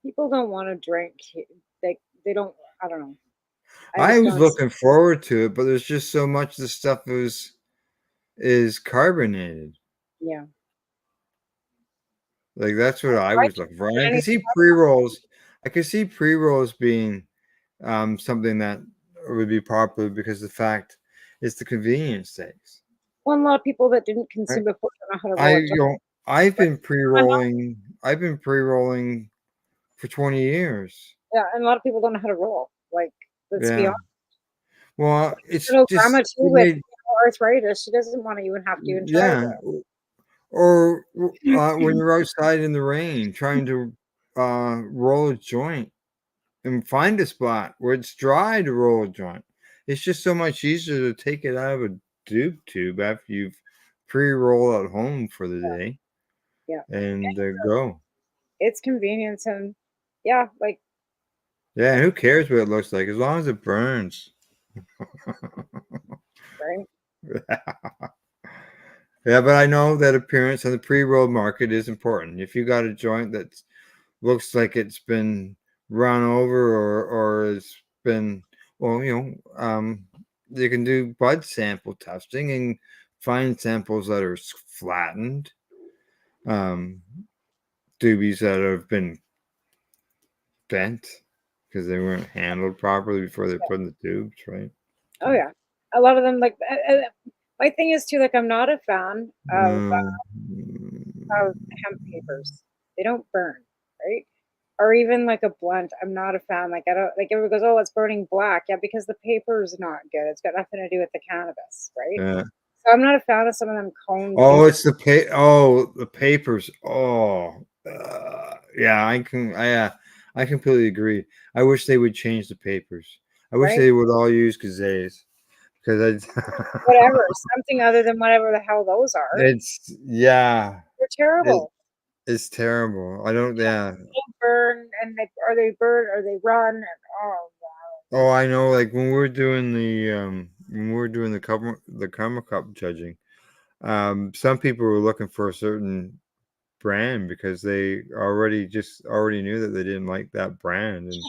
S4: people don't want to drink. They don't. I don't know. I
S1: I
S4: just
S1: was
S4: don't.
S1: looking forward to it, but there's just so much of the stuff is carbonated.
S4: Yeah.
S1: Like that's what I
S4: I
S1: was looking for. And I can
S4: anything
S1: see pre-rolls. I can see pre-rolls being something that would be popular because the fact it's the convenience sakes.
S4: well, a lot of people that didn't
S1: Right?
S4: consume before don't know how to
S1: I
S4: roll it.
S1: you know I've
S4: Right?
S1: been
S4: My mom,
S1: pre-rolling. I've been pre-rolling for 20 years.
S4: yeah, and a lot of people don't know how to roll. Like, let's be
S1: Yeah.
S4: honest.
S1: Well,
S4: You
S1: it's
S4: know,
S1: just
S4: grandma too
S1: it
S4: with
S1: made
S4: arthritis, she doesn't want to even have to even try
S1: yeah.
S4: to.
S1: Or when you're outside in the rain trying to roll a joint and find a spot where it's dry to roll a joint. It's just so much easier to take it out of a tube after you've pre-roll at home for the day
S4: Yeah,
S1: and go.
S4: it's convenience and yeah, like
S1: Yeah, and who cares what it looks like as long as it burns.
S4: right.
S1: Yeah, but I know that appearance on the pre-roll market is important. If you got a joint that looks like it's been run over or it's been, well, you can do bud sample testing and find samples that are flattened, um, doobies that have been bent because they weren't handled properly before they put in the tubes, right?
S4: Oh yeah, a lot of them like. My thing is too, like I'm not a fan of
S1: Um,
S4: of hemp papers. They don't burn, right? Or even like a blunt. I'm not a fan. Like, I don't like, everyone goes, oh, it's burning black. Yeah, because the paper is not good. It's got nothing to do with the cannabis, right?
S1: Yeah.
S4: So I'm not a fan of some of them cone.
S1: Oh, it's the papers. Oh, yeah. I completely agree. I wish they would change the papers. I wish
S4: Right?
S1: they would all use gazees because
S4: Whatever, something other than whatever the hell those are.
S1: yeah,
S4: They're terrible.
S1: it's terrible. I don't. Yeah.
S4: They burn, and they burn or they run, and oh wow.
S1: Oh, I know. Like when we're doing the Karma Cup judging, some people were looking for a certain brand because they already knew that they didn't like that brand, and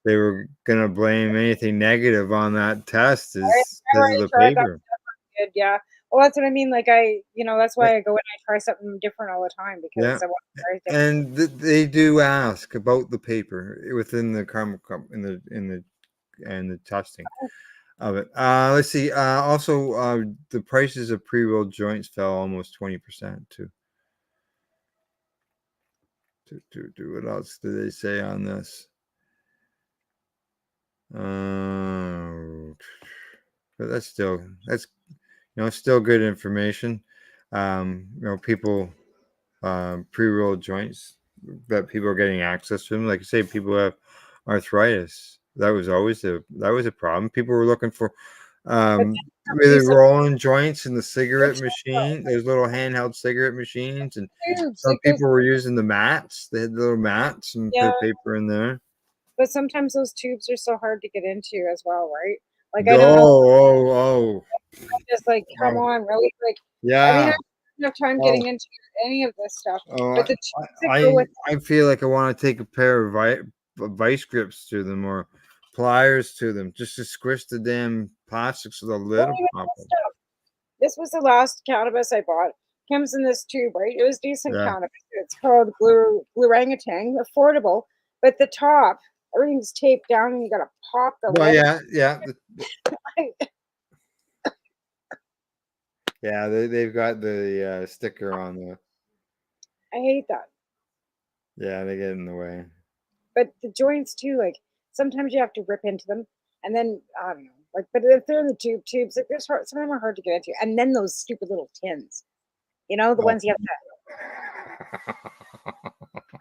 S1: they were gonna blame anything negative on that test is
S4: I
S1: because of
S4: already
S1: the
S4: tried that
S1: paper.
S4: stuff. Good, yeah. Well, that's what I mean. Like, that's why I go and I try something different all the time
S1: Yeah,
S4: because I want to try different.
S1: and they do ask about the paper within the Karma Cup in the testing of it. Let's see. Also, the prices of pre-rolled joints fell almost 20% too. What else did they say on this? But that's still good information. People pre-rolled joints that people are getting access to them. Like I say, people have arthritis. That was a problem. People were looking for
S4: But
S1: really rolling joints in the cigarette machine. There's little handheld cigarette machines, and
S4: tubes,
S1: some
S4: like those,
S1: people were using the mats. They had little mats and
S4: yeah.
S1: put paper in there.
S4: But sometimes those tubes are so hard to get into as well, right? Like, I don't know.
S1: Oh.
S4: I'm just like, come on, really? Like, I mean, I
S1: Yeah.
S4: don't have time
S1: Oh,
S4: getting into any of this stuff.
S1: oh,
S4: But the tubes that
S1: I
S4: go with
S1: I feel like I want to take a pair of vice grips to them or pliers to them just to squish the damn plastics with a lid pop.
S4: stuff. This was the last cannabis I bought. Comes in this tube, right? It was decent
S1: Yeah.
S4: cannabis. It's called Blue Orangutan, affordable. But the top, everything's taped down, and you gotta pop the
S1: Well,
S4: lid.
S1: yeah. Yeah, they've got the sticker on the.
S4: I hate that.
S1: Yeah, they get in the way.
S4: But the joints too, like sometimes you have to rip into them, and then I don't know. Like, but if they're in the tubes, like there's hard. Some of them are hard to get into, and then those stupid little tins, the
S1: Oh.
S4: ones you have to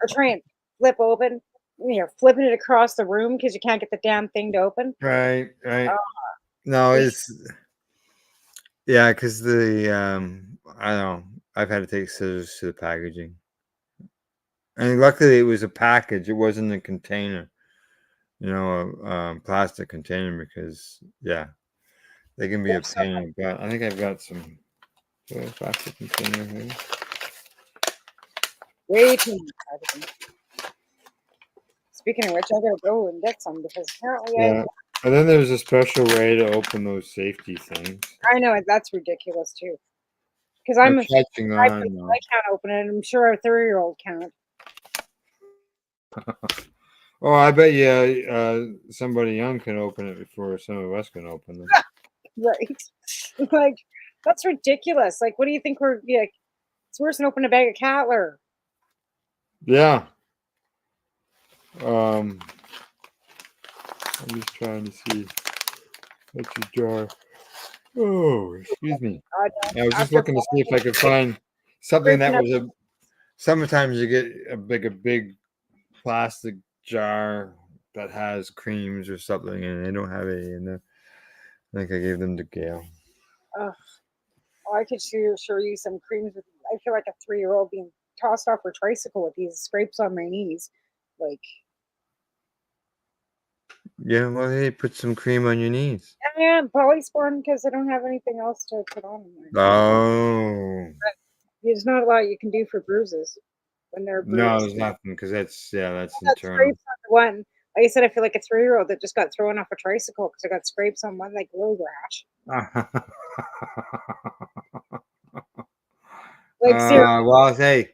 S4: or try and flip open. You're flipping it across the room because you can't get the damn thing to open.
S1: Right.
S4: Oh,
S1: No, because I don't know. I've had to take scissors to the packaging, and luckily it was a package. It wasn't a container, a plastic container because they can be a pain in the butt. I think I've got some plastic container here.
S4: way too much packaging. Speaking of which, I gotta go and get some because apparently
S1: And then there's a special way to open those safety things.
S4: I know that's ridiculous too. Because I can't open it. I'm sure a 3-year-old can't.
S1: Oh, I bet you somebody young can open it before some of us can open them.
S4: Right? Like, that's ridiculous. Like, what do you think we're like? It's worse than opening a bag of cat litter.
S1: Yeah. I'm just trying to see. What's your jar? Oh, excuse me. I was just looking to see if I could find something that was sometimes you get a big plastic jar that has creams or something, and they don't have any in there. I think I gave them to Gail.
S4: Oh, I could sure use some creams. I feel like a 3-year-old being tossed off her tricycle with these scrapes on my knees. Like,
S1: yeah, well, hey, put some cream on your knees.
S4: yeah, polysporin because I don't have anything else to put on them.
S1: Oh.
S4: But there's not a lot you can do for bruises when they're bruised.
S1: No, there's nothing because that's internal.
S4: Scrapes on the one. Like I said, I feel like a 3-year-old that just got thrown off a tricycle because I got scrapes on one like road rash.
S1: Well, hey,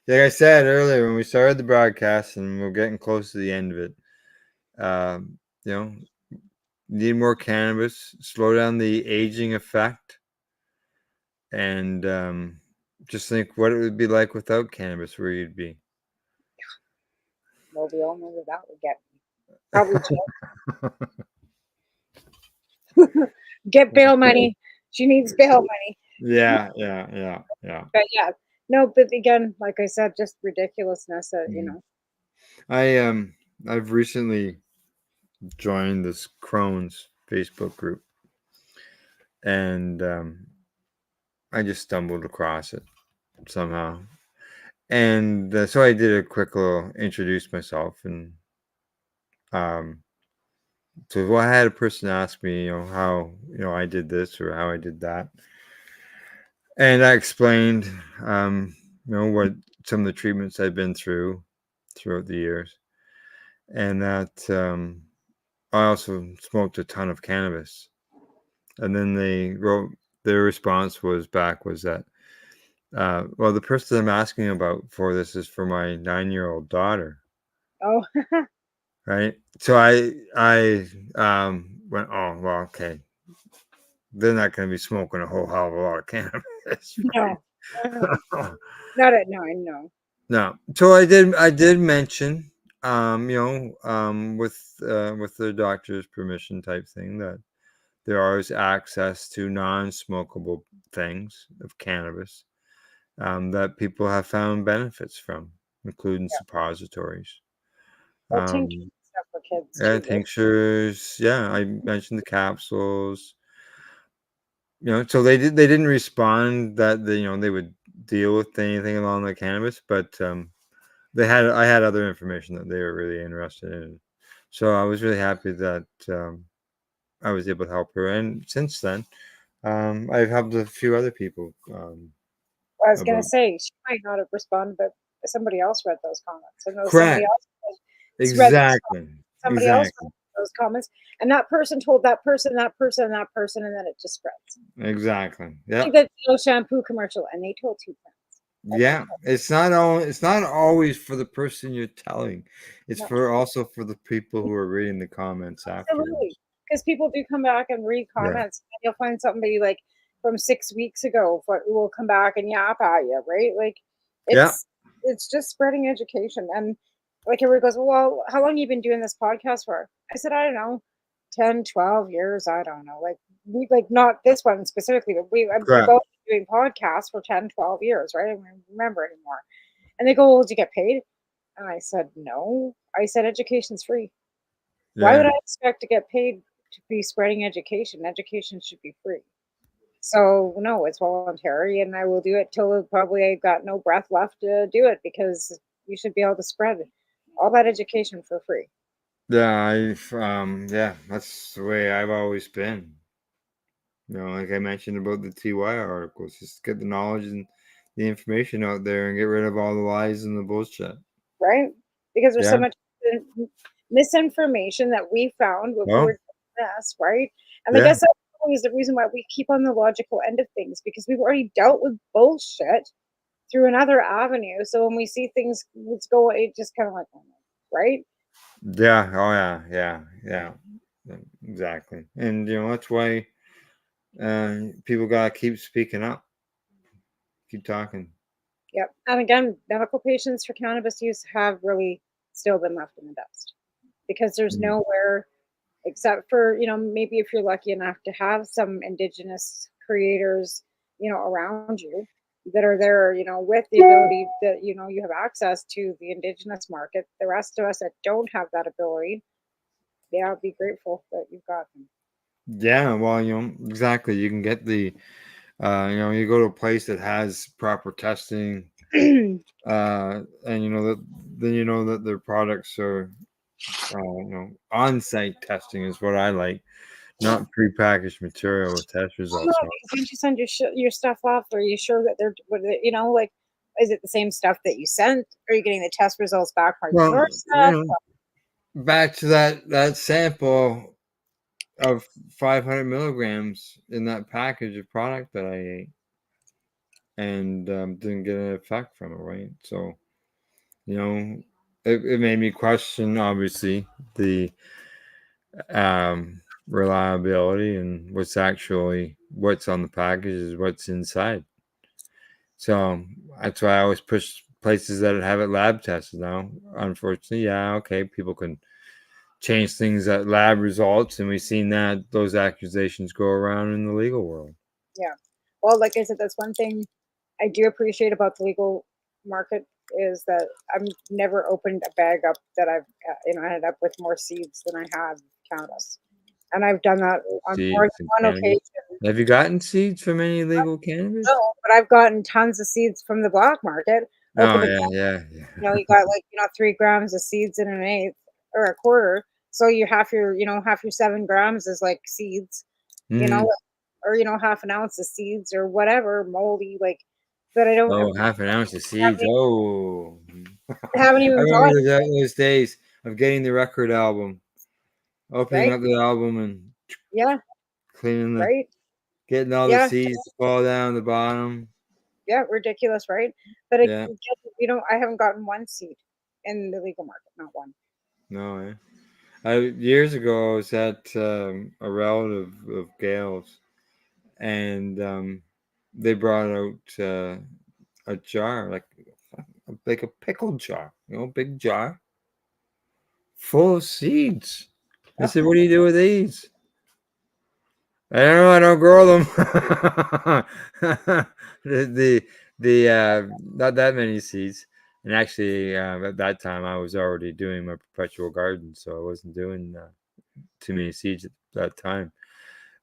S1: like I said earlier when we started the broadcast, and we're getting close to the end of it. Need more cannabis, slow down the aging effect, and just think what it would be like without cannabis, where you'd be.
S4: Well, we all know where that would get me. Probably jail. Get bail money. She needs bail money.
S1: Yeah.
S4: But yeah, no, but again, like I said, just ridiculousness. You know.
S1: I've recently joined this Crohn's Facebook group, and I just stumbled across it somehow, and so I did a quick little introduce myself, and so I had a person ask me, how I did this or how I did that, and I explained, what some of the treatments I've been through throughout the years, and that I also smoked a ton of cannabis. And then they wrote, their response was that, well, the person I'm asking about for this is for my 9-year-old daughter.
S4: Oh.
S1: Right. So I went, oh, well, okay. They're not going to be smoking a whole hell of a lot of cannabis. Right?
S4: No. Not at 9, no.
S1: No. So I did mention, with the doctor's permission type thing, that there is access to non-smokable things of cannabis that people have found benefits from, including suppositories.
S4: Tinctures stuff for kids.
S1: Yeah, tinctures. Yeah, I mentioned the capsules. So they didn't respond that they would deal with anything along the cannabis, but I had other information that they were really interested in. So I was really happy that I was able to help her, and since then, I've helped a few other people.
S4: I was going to say, she might not have responded, but somebody else read those comments. And
S1: Correct.
S4: Somebody else read those comments, and that person told that person, and then it just spreads.
S1: Exactly. Yeah.
S4: Like that shampoo commercial, and they told 2 friends.
S1: Yeah, it's not always for the person you're telling. It's also for the people who are reading the comments afterwards.
S4: Absolutely, because people do come back and read comments, and you'll find somebody like from 6 weeks ago who will come back and yap at you, right? Like it's just spreading education. And like everybody goes, well, how long have you been doing this podcast for? I said, I don't know, 10, 12 years. I don't know. Like not this one specifically, but we've both been doing podcasts for 10, 12 years, right? I don't remember anymore. And they go, well, did you get paid? And I said, no. I said, education's free. Yeah. Why would I expect to get paid to be spreading education? Education should be free. So no, it's voluntary, and I will do it till probably I've got no breath left to do it, because you should be able to spread all that education for free.
S1: Yeah, that's the way I've always been. Like I mentioned about the TY articles, just get the knowledge and the information out there and get rid of all the lies and the bullshit.
S4: Right? Because there's so much misinformation that we found when we were doing this, right? And I guess that's always the reason why we keep on the logical end of things, because we've already dealt with bullshit through another avenue. So when we see things go, it just kind of like, right?
S1: Yeah. Oh yeah. Exactly. And that's why people gotta keep speaking up, keep talking.
S4: Yep. And again, medical patients for cannabis use have really still been left in the dust, because there's nowhere except for, maybe if you're lucky enough to have some Indigenous creators, around you that are there, with the ability that, you have access to the Indigenous market. The rest of us that don't have that ability, I'll be grateful that you've got them.
S1: Yeah, well, exactly. You can get the, you go to a place that has proper testing, and that their products are, on-site testing is what I like, not prepackaged material with test results.
S4: No, because you send your stuff off, are you sure that they're, is it the same stuff that you sent? Are you getting the test results back from your stuff?
S1: Back to that sample of 500 milligrams in that package of product that I ate, and didn't get an effect from it, right? So, it made me question, obviously, the reliability and what's on the package is what's inside. So that's why I always push places that have it lab tested now. Unfortunately, yeah, okay, people can change things at lab results, and we've seen that those accusations go around in the legal world.
S4: Yeah. Well, like I said, that's one thing I do appreciate about the legal market is that I've never opened a bag up that I've ended up with more seeds than I have cannabis, and I've done that on more
S1: Seeds
S4: than
S1: and
S4: one
S1: cannabis.
S4: occasion.
S1: Have you gotten seeds from any legal cannabis?
S4: No, but I've gotten tons of seeds from the black market.
S1: Oh
S4: Opened a
S1: yeah.
S4: you got like 3 grams of seeds in an eighth or a quarter. So you half your 7 grams is like seeds, you know,
S1: Mm.
S4: or half an ounce of seeds or whatever moldy like. But I don't
S1: Oh, half an ounce of seeds.
S4: haven't,
S1: Oh,
S4: haven't
S1: I
S4: even got
S1: remember those days of getting the record album, opening
S4: right.
S1: up the album and
S4: Yeah,
S1: cleaning
S4: right.
S1: getting all the
S4: Yeah,
S1: seeds to fall down the bottom.
S4: yeah, ridiculous, right? But
S1: Yeah,
S4: I haven't gotten one seed in the legal market, not one.
S1: no, years ago, I was at a relative of Gail's, and they brought out a jar, like a pickle jar, big jar full of seeds. I
S4: Oh,
S1: said, "What do you do with these?" I don't know. I don't grow them. Not that many seeds. And actually, at that time, I was already doing my perpetual garden, so I wasn't doing too many seeds at that time.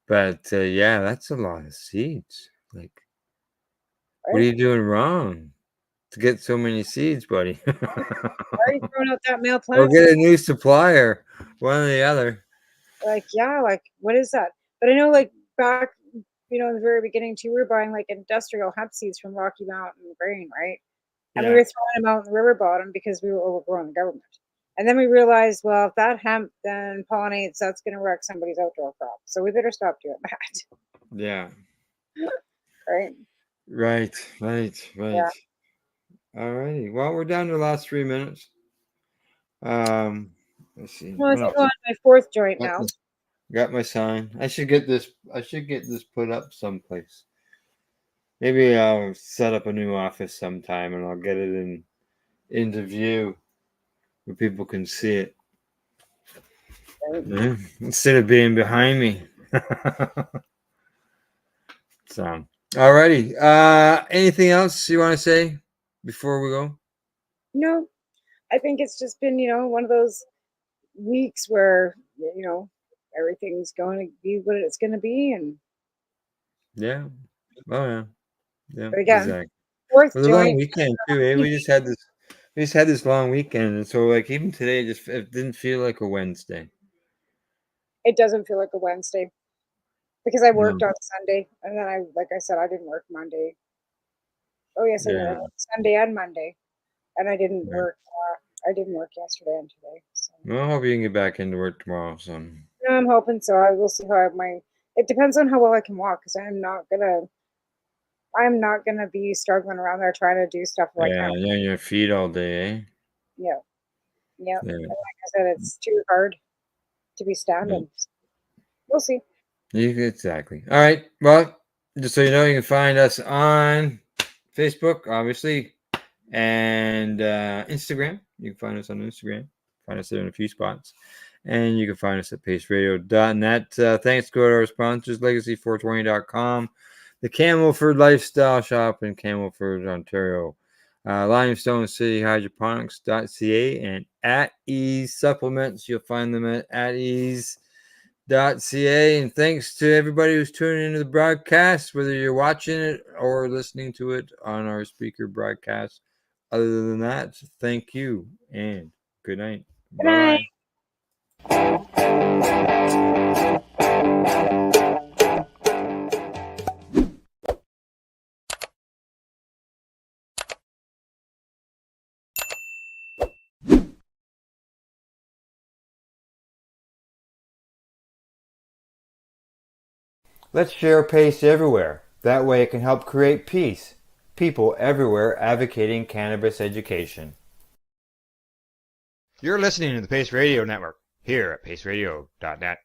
S1: But yeah, that's a lot of seeds. Like, what are
S4: right.
S1: you doing wrong to get so many seeds, buddy?
S4: Why are you throwing out that male
S1: Or
S4: plant
S1: get
S4: seed?
S1: a new supplier, one or the other.
S4: Like, yeah, like what is that? But I know like back, in the very beginning too, we were buying like industrial hemp seeds from Rocky Mountain Grain, right? And we
S1: Yeah.
S4: were throwing them out in the river bottom because we were overgrowing the government. And then we realized, well, if that hemp then pollinates, that's going to wreck somebody's outdoor crop. So we better stop doing that.
S1: Yeah.
S4: Right?
S1: Right.
S4: Yeah.
S1: All righty. Well, we're down to the last 3 minutes. Let's see.
S4: Well, I
S1: What
S4: think
S1: else?
S4: I'm on my fourth joint
S1: Got
S4: now.
S1: got my sign. I should get this. I should get this put up someplace. Maybe I'll set up a new office sometime, and I'll get it into view where people can see it.
S4: Right.
S1: Yeah. Instead of being behind me. So, alrighty. Anything else you want to say before we go?
S4: No, I think it's just been, one of those weeks where, everything's going to be what it's going to be. And
S1: Yeah. Oh yeah. Yeah.
S4: but again,
S1: Exactly.
S4: fourth
S1: It was a long
S4: joint.
S1: weekend too, eh? We just had this long weekend, and so like even today, it didn't feel like a Wednesday.
S4: It doesn't feel like a Wednesday because I
S1: No.
S4: worked on Sunday, and then like I said, I didn't work Monday. Oh yes, I did. I
S1: Yeah.
S4: worked Sunday and Monday, and I didn't
S1: Right.
S4: work. I didn't work yesterday and today. So
S1: Well, I hope you can get back into work tomorrow. So
S4: no, I'm hoping so. I will see how my. It depends on how well I can walk because I'm not gonna. I'm not gonna be struggling around there trying to do stuff where I
S1: yeah,
S4: can't.
S1: you're on your feet all day, eh?
S4: Yeah, yeah.
S1: Yeah.
S4: And like I said, it's too hard to be standing. We'll see.
S1: Exactly. All right. Well, just so you know, you can find us on Facebook, obviously, and Instagram. You can find us on Instagram. Find us there in a few spots. And you can find us at paceradio.net. Thanks to our sponsors, legacy420.com, the Campbellford Lifestyle Shop in Campbellford, Ontario, Limestone City Hydroponics.ca, and At-Eze Supplements. You'll find them at At-Eze.ca. And thanks to everybody who's tuning into the broadcast, whether you're watching it or listening to it on our speaker broadcast. Other than that, thank you and good night.
S4: Good night.
S1: Bye. Let's share PACE everywhere. That way it can help create peace. People everywhere advocating cannabis education.
S10: You're listening to the Pace Radio Network here at paceradio.net.